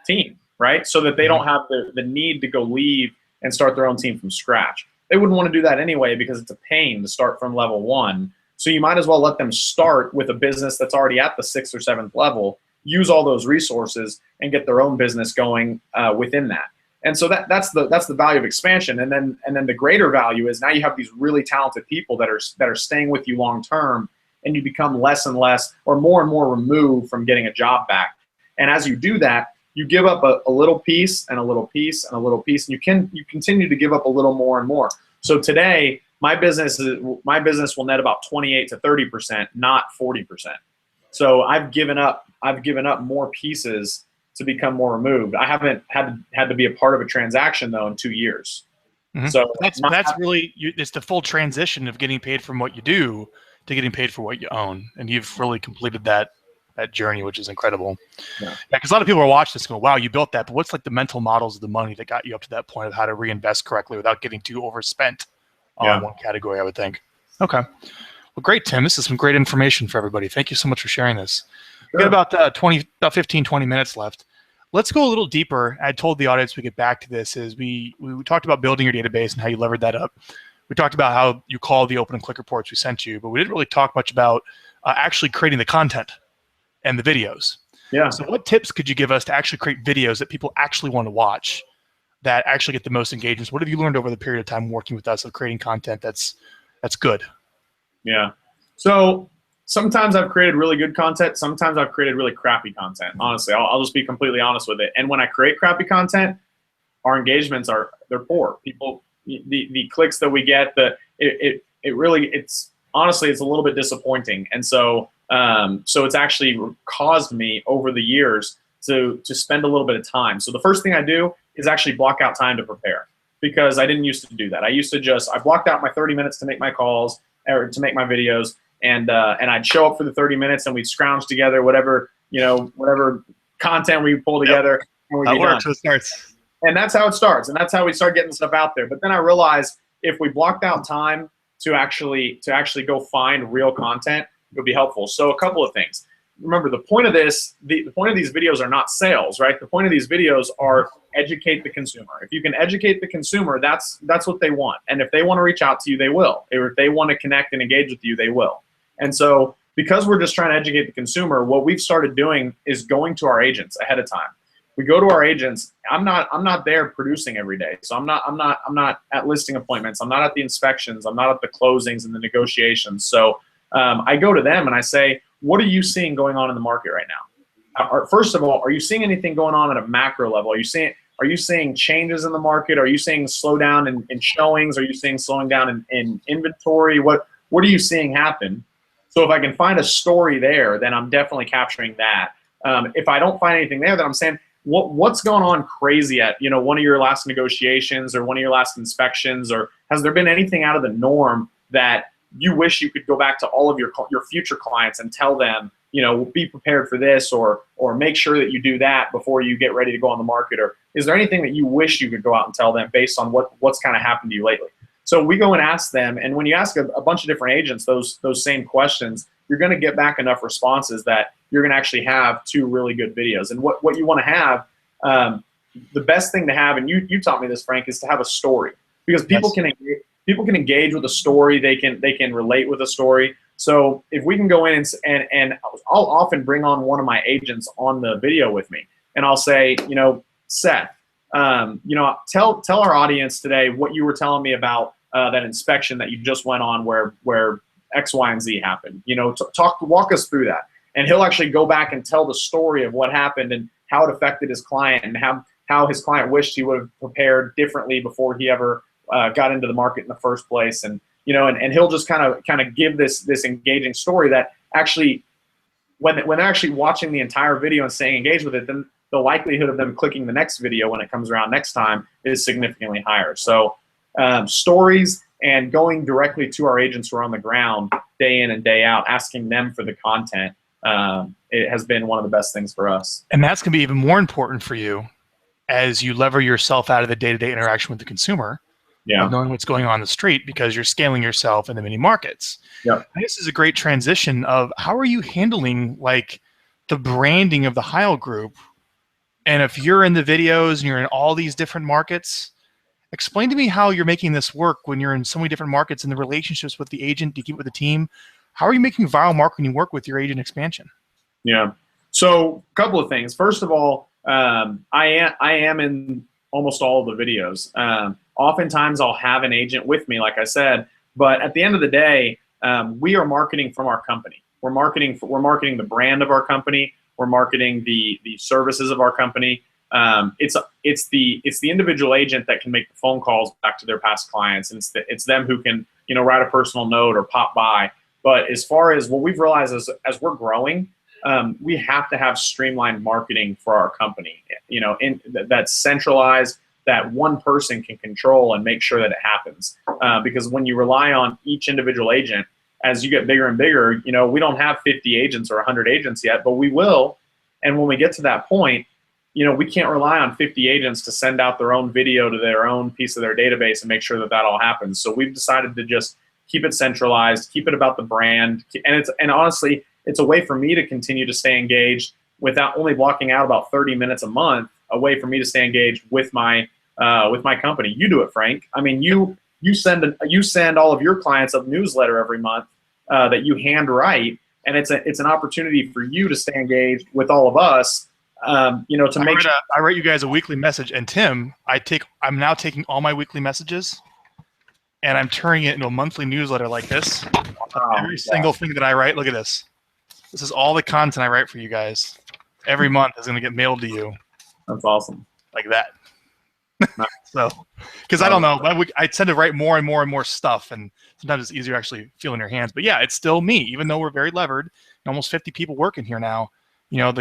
team, right? So that they don't have the need to go leave and start their own team from scratch. They wouldn't want to do that anyway, because it's a pain to start from level 1. So you might as well let them start with a business that's already at the 6th or 7th level, use all those resources, and get their own business going within that. And so that's the value of expansion. And then the greater value is now you have these really talented people that are staying with you long term, and you become less and less, or more and more removed from getting a job back. And as you do that, you give up a little piece and a little piece and a little piece, and you continue to give up a little more and more. So today, my business will net about 28 to 30%, not 40%. So I've given up more pieces to become more removed. I haven't had to be a part of a transaction though in 2 years. Mm-hmm. So that's really it's the full transition of getting paid from what you do to getting paid for what you own, and you've really completed that journey, which is incredible. Yeah, because a lot of people are watching this and go, "Wow, you built that," but what's like the mental models of the money that got you up to that point of how to reinvest correctly without getting too overspent on one category? I would think. Okay, well, great, Tim. This is some great information for everybody. Thank you so much for sharing this. Sure. We got about 15, 20 minutes left. Let's go a little deeper. I told the audience we get back to this. Is we talked about building your database and how you levered that up. We talked about how you call the open and click reports we sent you, but we didn't really talk much about actually creating the content and the videos. Yeah. So what tips could you give us to actually create videos that people actually want to watch, that actually get the most engagements? What have you learned over the period of time working with us of creating content that's good? Yeah. So sometimes I've created really good content. Sometimes I've created really crappy content. Honestly, I'll just be completely honest with it. And when I create crappy content, our engagements they're poor. People, the clicks that we get, it's honestly, it's a little bit disappointing. And so it's actually caused me over the years to spend a little bit of time. So the first thing I do is actually block out time to prepare, because I didn't used to do that. I blocked out my 30 minutes to make my calls or to make my videos, and I'd show up for the 30 minutes and we'd scrounge together whatever content we pull together. Yep. And that works. It starts. And that's how it starts, and that's how we start getting stuff out there. But then I realized if we blocked out time to actually go find real content, it would be helpful. So a couple of things. Remember, the point of these videos are not sales, right? The point of these videos are educate the consumer. If you can educate the consumer, that's what they want. And if they want to reach out to you, they will. Or if they want to connect and engage with you, they will. And so because we're just trying to educate the consumer, what we've started doing is going to our agents ahead of time. We go to our agents. I'm not there producing every day. So I'm not at listing appointments. I'm not at the inspections. I'm not at the closings and the negotiations. So I go to them and I say, what are you seeing going on in the market right now? First of all, are you seeing anything going on at a macro level? Are you seeing changes in the market? Are you seeing slowdown in showings? Are you seeing slowing down in inventory? What are you seeing happen? So if I can find a story there, then I'm definitely capturing that. If I don't find anything there, then I'm saying, what's going on crazy at, you know, one of your last negotiations or one of your last inspections, or has there been anything out of the norm that you wish you could go back to all of your future clients and tell them, you know, be prepared for this, or make sure that you do that before you get ready to go on the market? Or is there anything that you wish you could go out and tell them based on what's kind of happened to you lately? So we go and ask them, and when you ask a bunch of different agents those same questions, you're going to get back enough responses that you're going to actually have 2 really good videos. And what you want to have, the best thing to have, and you taught me this, Frank, is to have a story, because people can engage with a story. They can relate with a story. So if we can go in and I'll often bring on one of my agents on the video with me, and I'll say, you know, Seth, you know, tell our audience today what you were telling me about that inspection that you just went on where X, Y, and Z happened. You know, walk us through that. And he'll actually go back and tell the story of what happened and how it affected his client, and how his client wished he would have prepared differently before he ever got into the market in the first place. And you know, and he'll just kind of give this engaging story that actually, when they're actually watching the entire video and staying engaged with it, then the likelihood of them clicking the next video when it comes around next time is significantly higher. So stories and going directly to our agents who are on the ground day in and day out, asking them for the content, it has been one of the best things for us. And that's going to be even more important for you as you lever yourself out of the day-to-day interaction with the consumer, yeah, of knowing what's going on in the street, because you're scaling yourself in the mini markets. Yeah. This is a great transition of how are you handling like the branding of the Heyl Group. And if you're in the videos and you're in all these different markets, explain to me how you're making this work when you're in so many different markets, and the relationships with the agent to keep with the team. How are you making viral marketing work with your agent expansion? Yeah. So a couple of things. First of all, I am in almost all of the videos. Oftentimes I'll have an agent with me, like I said, but at the end of the day, we are marketing from our company. We're marketing the brand of our company. We're marketing the services of our company. It's the individual agent that can make the phone calls back to their past clients, and it's them who can, you know, write a personal note or pop by. But as far as what we've realized as we're growing, we have to have streamlined marketing for our company. You know, that's centralized, that one person can control and make sure that it happens. Because when you rely on each individual agent, as you get bigger and bigger, you know, we don't have 50 agents or 100 agents yet, but we will. And when we get to that point, you know, we can't rely on 50 agents to send out their own video to their own piece of their database and make sure that all happens. So we've decided to just keep it centralized, keep it about the brand. And honestly, it's a way for me to continue to stay engaged without only blocking out about 30 minutes a month, a way for me to stay engaged with my company. You do it, Frank. I mean, you send all of your clients a newsletter every month that you hand write, and it's an opportunity for you to stay engaged with all of us. You know, I write you guys a weekly message, and Tim, I'm now taking all my weekly messages and I'm turning it into a monthly newsletter like this. Every single thing that I write, look at this. This is all the content I write for you guys. Every month is going to get mailed to you. That's awesome. Like that. So, because I don't know, I tend to write more and more and more stuff, and sometimes it's easier to actually feel in your hands. But yeah, it's still me, even though we're very levered. Almost 50 people working here now. You know,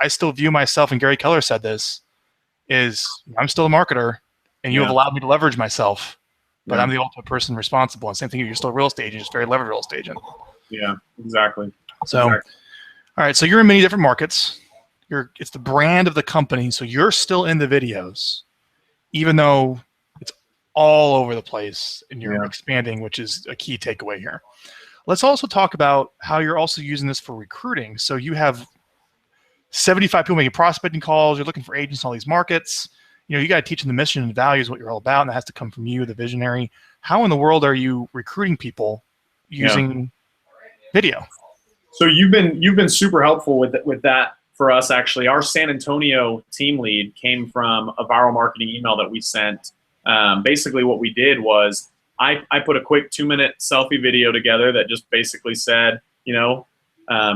I still view myself, and Gary Keller said this, is I'm still a marketer, and you have allowed me to leverage myself, but I'm the ultimate person responsible. And same thing, you're still a real estate agent, just very levered real estate agent. Yeah, exactly. So, all right, so you're in many different markets. It's the brand of the company, so you're still in the videos, even though it's all over the place and you're expanding, which is a key takeaway here. Let's also talk about how you're also using this for recruiting. So you have 75 people making prospecting calls. You're looking for agents in all these markets. You know, you got to teach them the mission and values, what you're all about, and that has to come from you, the visionary. How in the world are you recruiting people using video? So you've been super helpful with that for us. Actually, our San Antonio team lead came from a viral marketing email that we sent. Basically, what we did was I put a quick 2-minute selfie video together that just basically said, you know,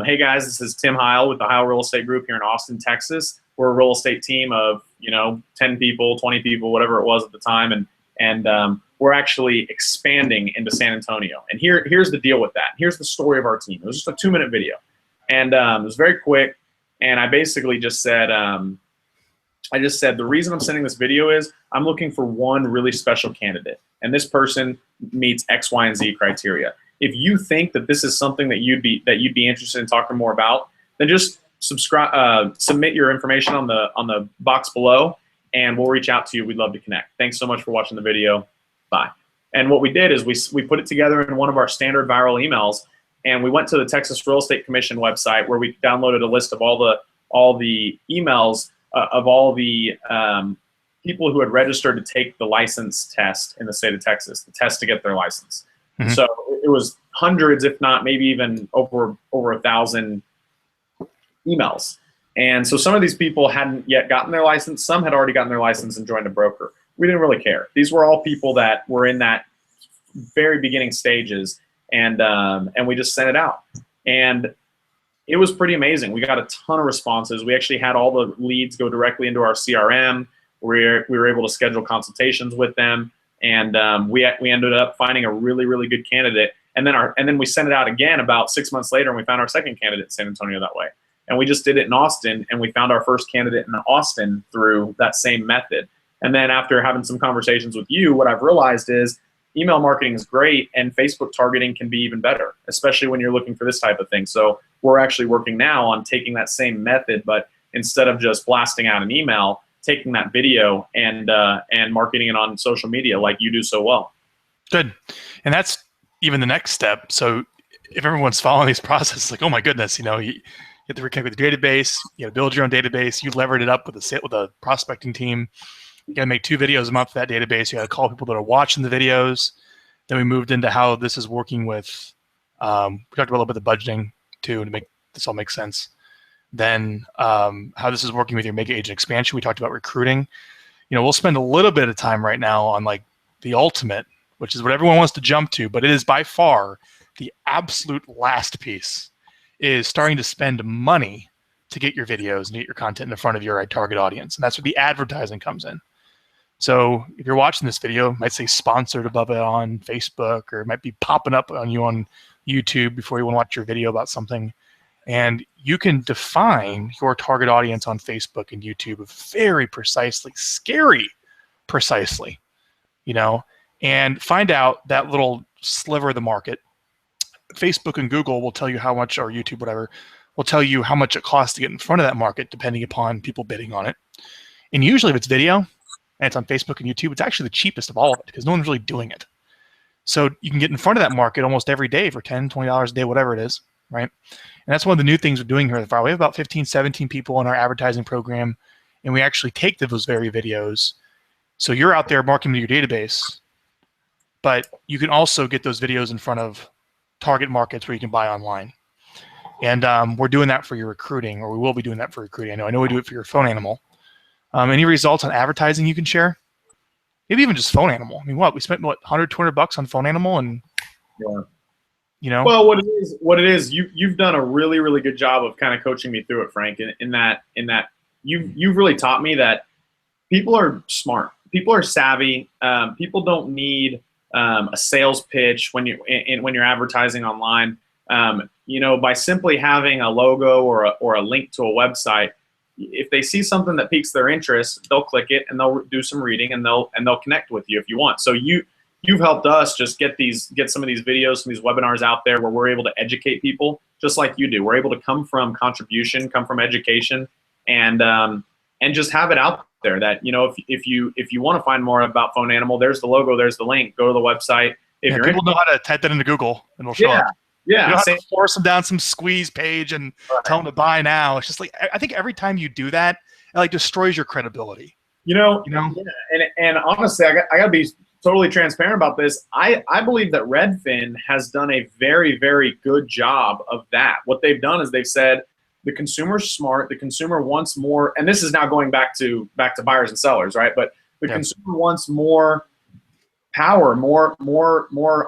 hey guys, this is Tim Heyl with the Heyl Real Estate Group here in Austin, Texas. We're a real estate team of, you know, 10 people, 20 people, whatever it was at the time, and we're actually expanding into San Antonio. And here's the deal with that. Here's the story of our team. It was just a 2-minute video, and it was very quick. And I basically just said, I just said, the reason I'm sending this video is I'm looking for one really special candidate, and this person meets X, Y, and Z criteria. If you think that this is something that you'd be interested in talking more about, then just submit your information on the box below, and we'll reach out to you. We'd love to connect. Thanks so much for watching the video. Bye. And what we did is we put it together in one of our standard viral emails, and we went to the Texas Real Estate Commission website where we downloaded a list of all the emails of all the people who had registered to take the license test in the state of Texas, the test to get their license. Mm-hmm. So it was hundreds, if not maybe even over 1,000 emails. And so some of these people hadn't yet gotten their license. Some had already gotten their license and joined a broker. We didn't really care. These were all people that were in that very beginning stages, and we just sent it out. And it was pretty amazing. We got a ton of responses. We actually had all the leads go directly into our CRM. We were able to schedule consultations with them, and we ended up finding a really, really good candidate. And then we sent it out again about 6 months later, and we found our second candidate in San Antonio that way. And we just did it in Austin, and we found our first candidate in Austin through that same method. And then after having some conversations with you, what I've realized is email marketing is great, and Facebook targeting can be even better, especially when you're looking for this type of thing. So we're actually working now on taking that same method, but instead of just blasting out an email, taking that video and marketing it on social media like you do so well. Good. And that's even the next step. So if everyone's following these processes, like, oh my goodness, you have to reconnect with the database, you got to build your own database, you levered it up with a prospecting team. You got to make 2 videos a month for that database. You got to call people that are watching the videos. Then we moved into how this is working with, we talked about a little bit of budgeting too, to make this all make sense. Then how this is working with your mega agent expansion. We talked about recruiting. We'll spend a little bit of time right now on like the ultimate, which is what everyone wants to jump to, but it is by far the absolute last piece, is starting to spend money to get your videos and get your content in front of your target audience. And that's where the advertising comes in. So if you're watching this video, it might say sponsored above it on Facebook, or it might be popping up on you on YouTube before you want to watch your video about something. And you can define your target audience on Facebook and YouTube very precisely, scary precisely, and find out that little sliver of the market. Facebook and Google will tell you how much, or YouTube, whatever, will tell you how much it costs to get in front of that market depending upon people bidding on it. And usually if it's video, and it's on Facebook and YouTube, it's actually the cheapest of all of it because no one's really doing it. So you can get in front of that market almost every day for $10, $20 a day, whatever it is, right? And that's one of the new things we're doing here at the Fire. We have about 15, 17 people in our advertising program, and we actually take those very videos. So you're out there marketing to your database, but you can also get those videos in front of target markets where you can buy online. And we're doing that for your recruiting, or we will be doing that for recruiting. I know we do it for your phone animal. Any results on advertising you can share? Maybe even just phone animal. I mean, we spent $100, $200 on phone animal, and yeah. Well, what it is, you've done a really, really good job of kind of coaching me through it, Frank. In that you've really taught me that people are smart, people are savvy. People don't need a sales pitch when you're advertising online. By simply having a logo or a link to a website. If they see something that piques their interest, they'll click it and they'll do some reading and they'll connect with you if you want. So you've helped us just get some of these videos, some of these webinars out there where we're able to educate people just like you do. We're able to come from contribution, come from education, and just have it out there that if you want to find more about Phone Animal, there's the logo, there's the link. Go to the website. If you're people know how to type that into Google and it'll show up. Yeah, you don't have to force them down some squeeze page and tell them to buy now. It's just like, I think every time you do that, it like destroys your credibility. Yeah. And honestly, I got to be totally transparent about this. I believe that Redfin has done a very, very good job of that. What they've done is they've said the consumer's smart, the consumer wants more, and this is now going back to buyers and sellers, right? But the consumer wants more power, more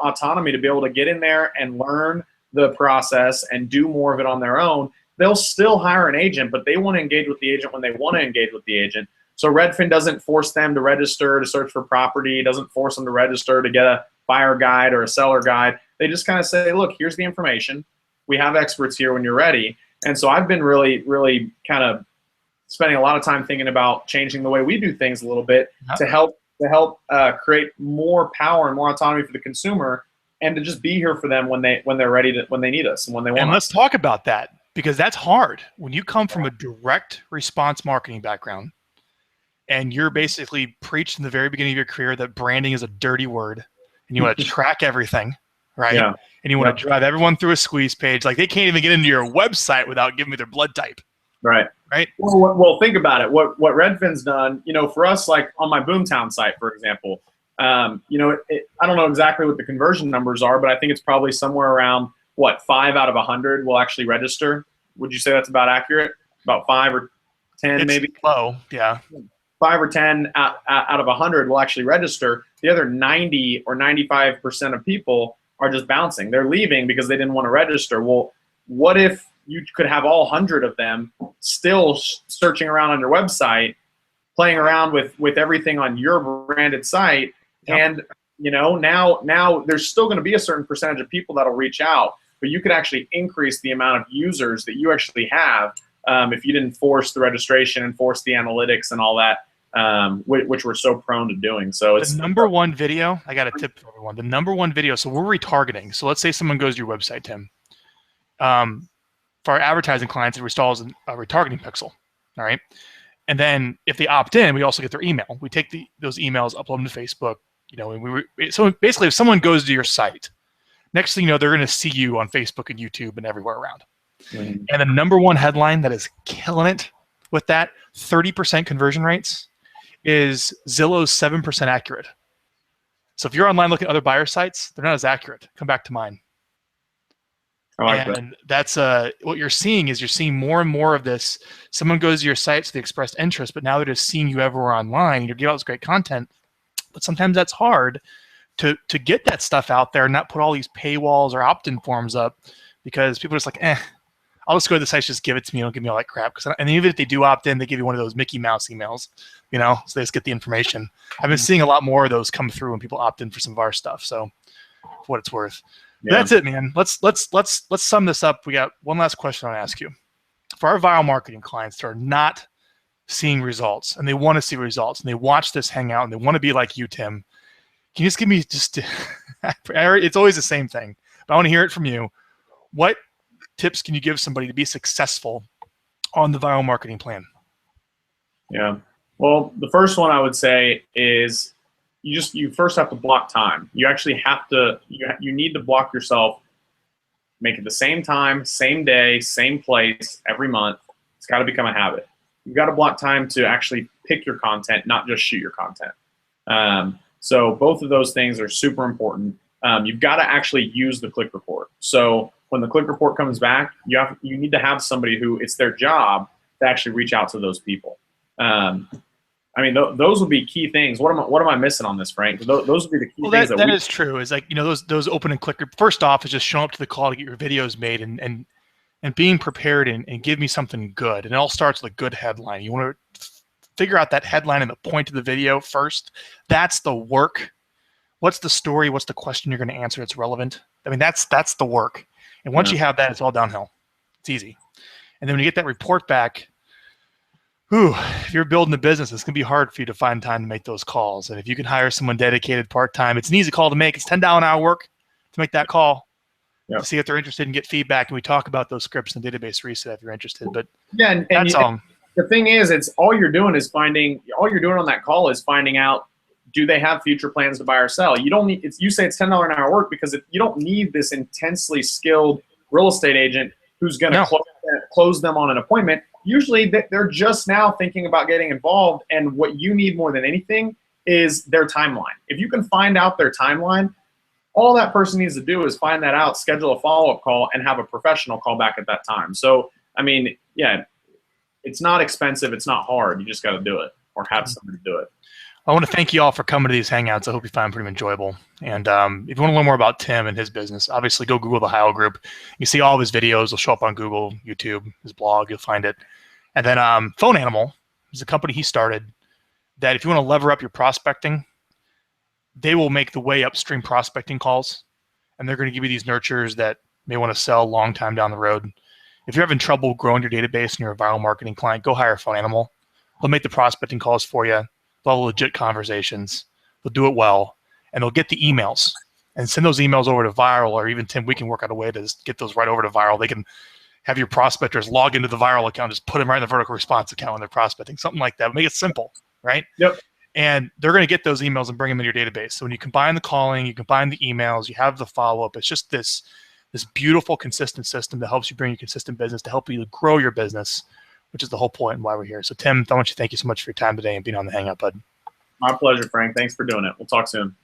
autonomy to be able to get in there and learn the process and do more of it on their own. They'll still hire an agent, but they want to engage with the agent when they want to engage with the agent. So Redfin doesn't force them to register to search for property, doesn't force them to register to get a buyer guide or a seller guide. They just kind of say, look, here's the information. We have experts here when you're ready. And so I've been really, really kind of spending a lot of time thinking about changing the way we do things a little bit to help create more power and more autonomy for the consumer, and to just be here for them when they're ready to, when they need us and when they want us. And let's talk about that, because that's hard. When you come from a direct response marketing background and you're basically preached in the very beginning of your career that branding is a dirty word and you want to track everything, right? Yeah. And you want to drive everyone through a squeeze page. Like, they can't even get into your website without giving me their blood type. Right. Right. Well, think about it. What Redfin's done, for us, like on my Boomtown site, for example, I don't know exactly what the conversion numbers are, but I think it's probably somewhere around 5 out of 100 will actually register. Would you say that's about accurate? About 5 or 10, maybe? Low, yeah. 5 or 10 out of 100 will actually register. The other 90 or 95% of people are just bouncing. They're leaving because they didn't want to register. Well, what if you could have all 100 of them still searching around on your website, playing around with everything on your branded site, and now there's still going to be a certain percentage of people that'll reach out, but you could actually increase the amount of users that you actually have if you didn't force the registration and force the analytics and all that, which we're so prone to doing. So it's the number one video. I got a tip for everyone. The number one video. So we're retargeting. So let's say someone goes to your website, Tim. For our advertising clients, it installs a retargeting pixel. All right. And then if they opt in, we also get their email. We take those emails, upload them to Facebook. So basically, if someone goes to your site, next thing you know, they're going to see you on Facebook and YouTube and everywhere around. Mm-hmm. And the number one headline that is killing it with that 30% conversion rates is Zillow's 7% accurate. So if you're online looking at other buyer sites, they're not as accurate. Come back to mine. And that's what you're seeing is you're seeing more and more of this. Someone goes to your site, so they expressed interest, but now they're just seeing you everywhere online. You're giving out this great content, but sometimes that's hard to get that stuff out there and not put all these paywalls or opt-in forms up, because people are just like, I'll just go to the site, just give it to me, don't give me all that crap. And even if they do opt in, they give you one of those Mickey Mouse emails, so they just get the information. I've been seeing a lot more of those come through when people opt in for some of our stuff. So for what it's worth. Yeah. That's it, man. Let's sum this up. We got one last question I want to ask you. For our viral marketing clients that are not seeing results and they want to see results and they watch this hangout and they want to be like you, Tim, can you just give me it's always the same thing, but I want to hear it from you. What tips can you give somebody to be successful on the viral marketing plan? Yeah. Well, the first one I would say is you first have to block time. You actually have to, you need to block yourself, make it the same time, same day, same place every month. It's got to become a habit. You've got to block time to actually pick your content, not just shoot your content. So both of those things are super important. You've got to actually use the click report. So when the click report comes back, you need to have somebody who it's their job to actually reach out to those people. Those would be key things. What am I missing on this, Frank? Those would be the key things. That is true. Is like, those open and click. First off, is just showing up to the call to get your videos made and being prepared and give me something good. And it all starts with a good headline. You want to figure out that headline and the point of the video first. That's the work. What's the story? What's the question you're going to answer that's relevant? That's the work. And once you have that, it's all downhill. It's easy. And then when you get that report back, if you're building a business, it's going to be hard for you to find time to make those calls. And if you can hire someone dedicated part-time, it's an easy call to make. It's $10 an hour work to make that call, to see if they're interested and get feedback. And we talk about those scripts in the database reset if you're interested. But that's all. The thing is, it's all you're doing on that call is finding out, do they have future plans to buy or sell? You don't need, you say it's $10 an hour work because you don't need this intensely skilled real estate agent who's going to close them on an appointment. Usually they're just now thinking about getting involved, and what you need more than anything is their timeline. If you can find out their timeline, all that person needs to do is find that out, schedule a follow-up call, and have a professional call back at that time. So, it's not expensive. It's not hard. You just got to do it or have somebody do it. I want to thank you all for coming to these hangouts. I hope you find them pretty enjoyable. And if you want to learn more about Tim and his business, obviously go Google the Heyl Group. You see all of his videos. They'll show up on Google, YouTube, his blog. You'll find it. And then Phone Animal is a company he started that if you want to lever up your prospecting, they will make the way upstream prospecting calls. And they're going to give you these nurtures that may want to sell a long time down the road. If you're having trouble growing your database and you're a viral marketing client, go hire a phone animal. They'll make the prospecting calls for you. They'll have legit conversations. They'll do it well, and they'll get the emails and send those emails over to viral, or even Tim, we can work out a way to get those right over to viral. They can have your prospectors log into the viral account, just put them right in the vertical response account when they're prospecting, something like that. Make it simple, right? Yep. And they're going to get those emails and bring them in your database. So when you combine the calling, you combine the emails, you have the follow-up. It's just this beautiful, consistent system that helps you bring you consistent business, to help you grow your business, which is the whole point and why we're here. So Tim, I want you to thank you so much for your time today and being on the Hangout, bud. My pleasure, Frank. Thanks for doing it. We'll talk soon.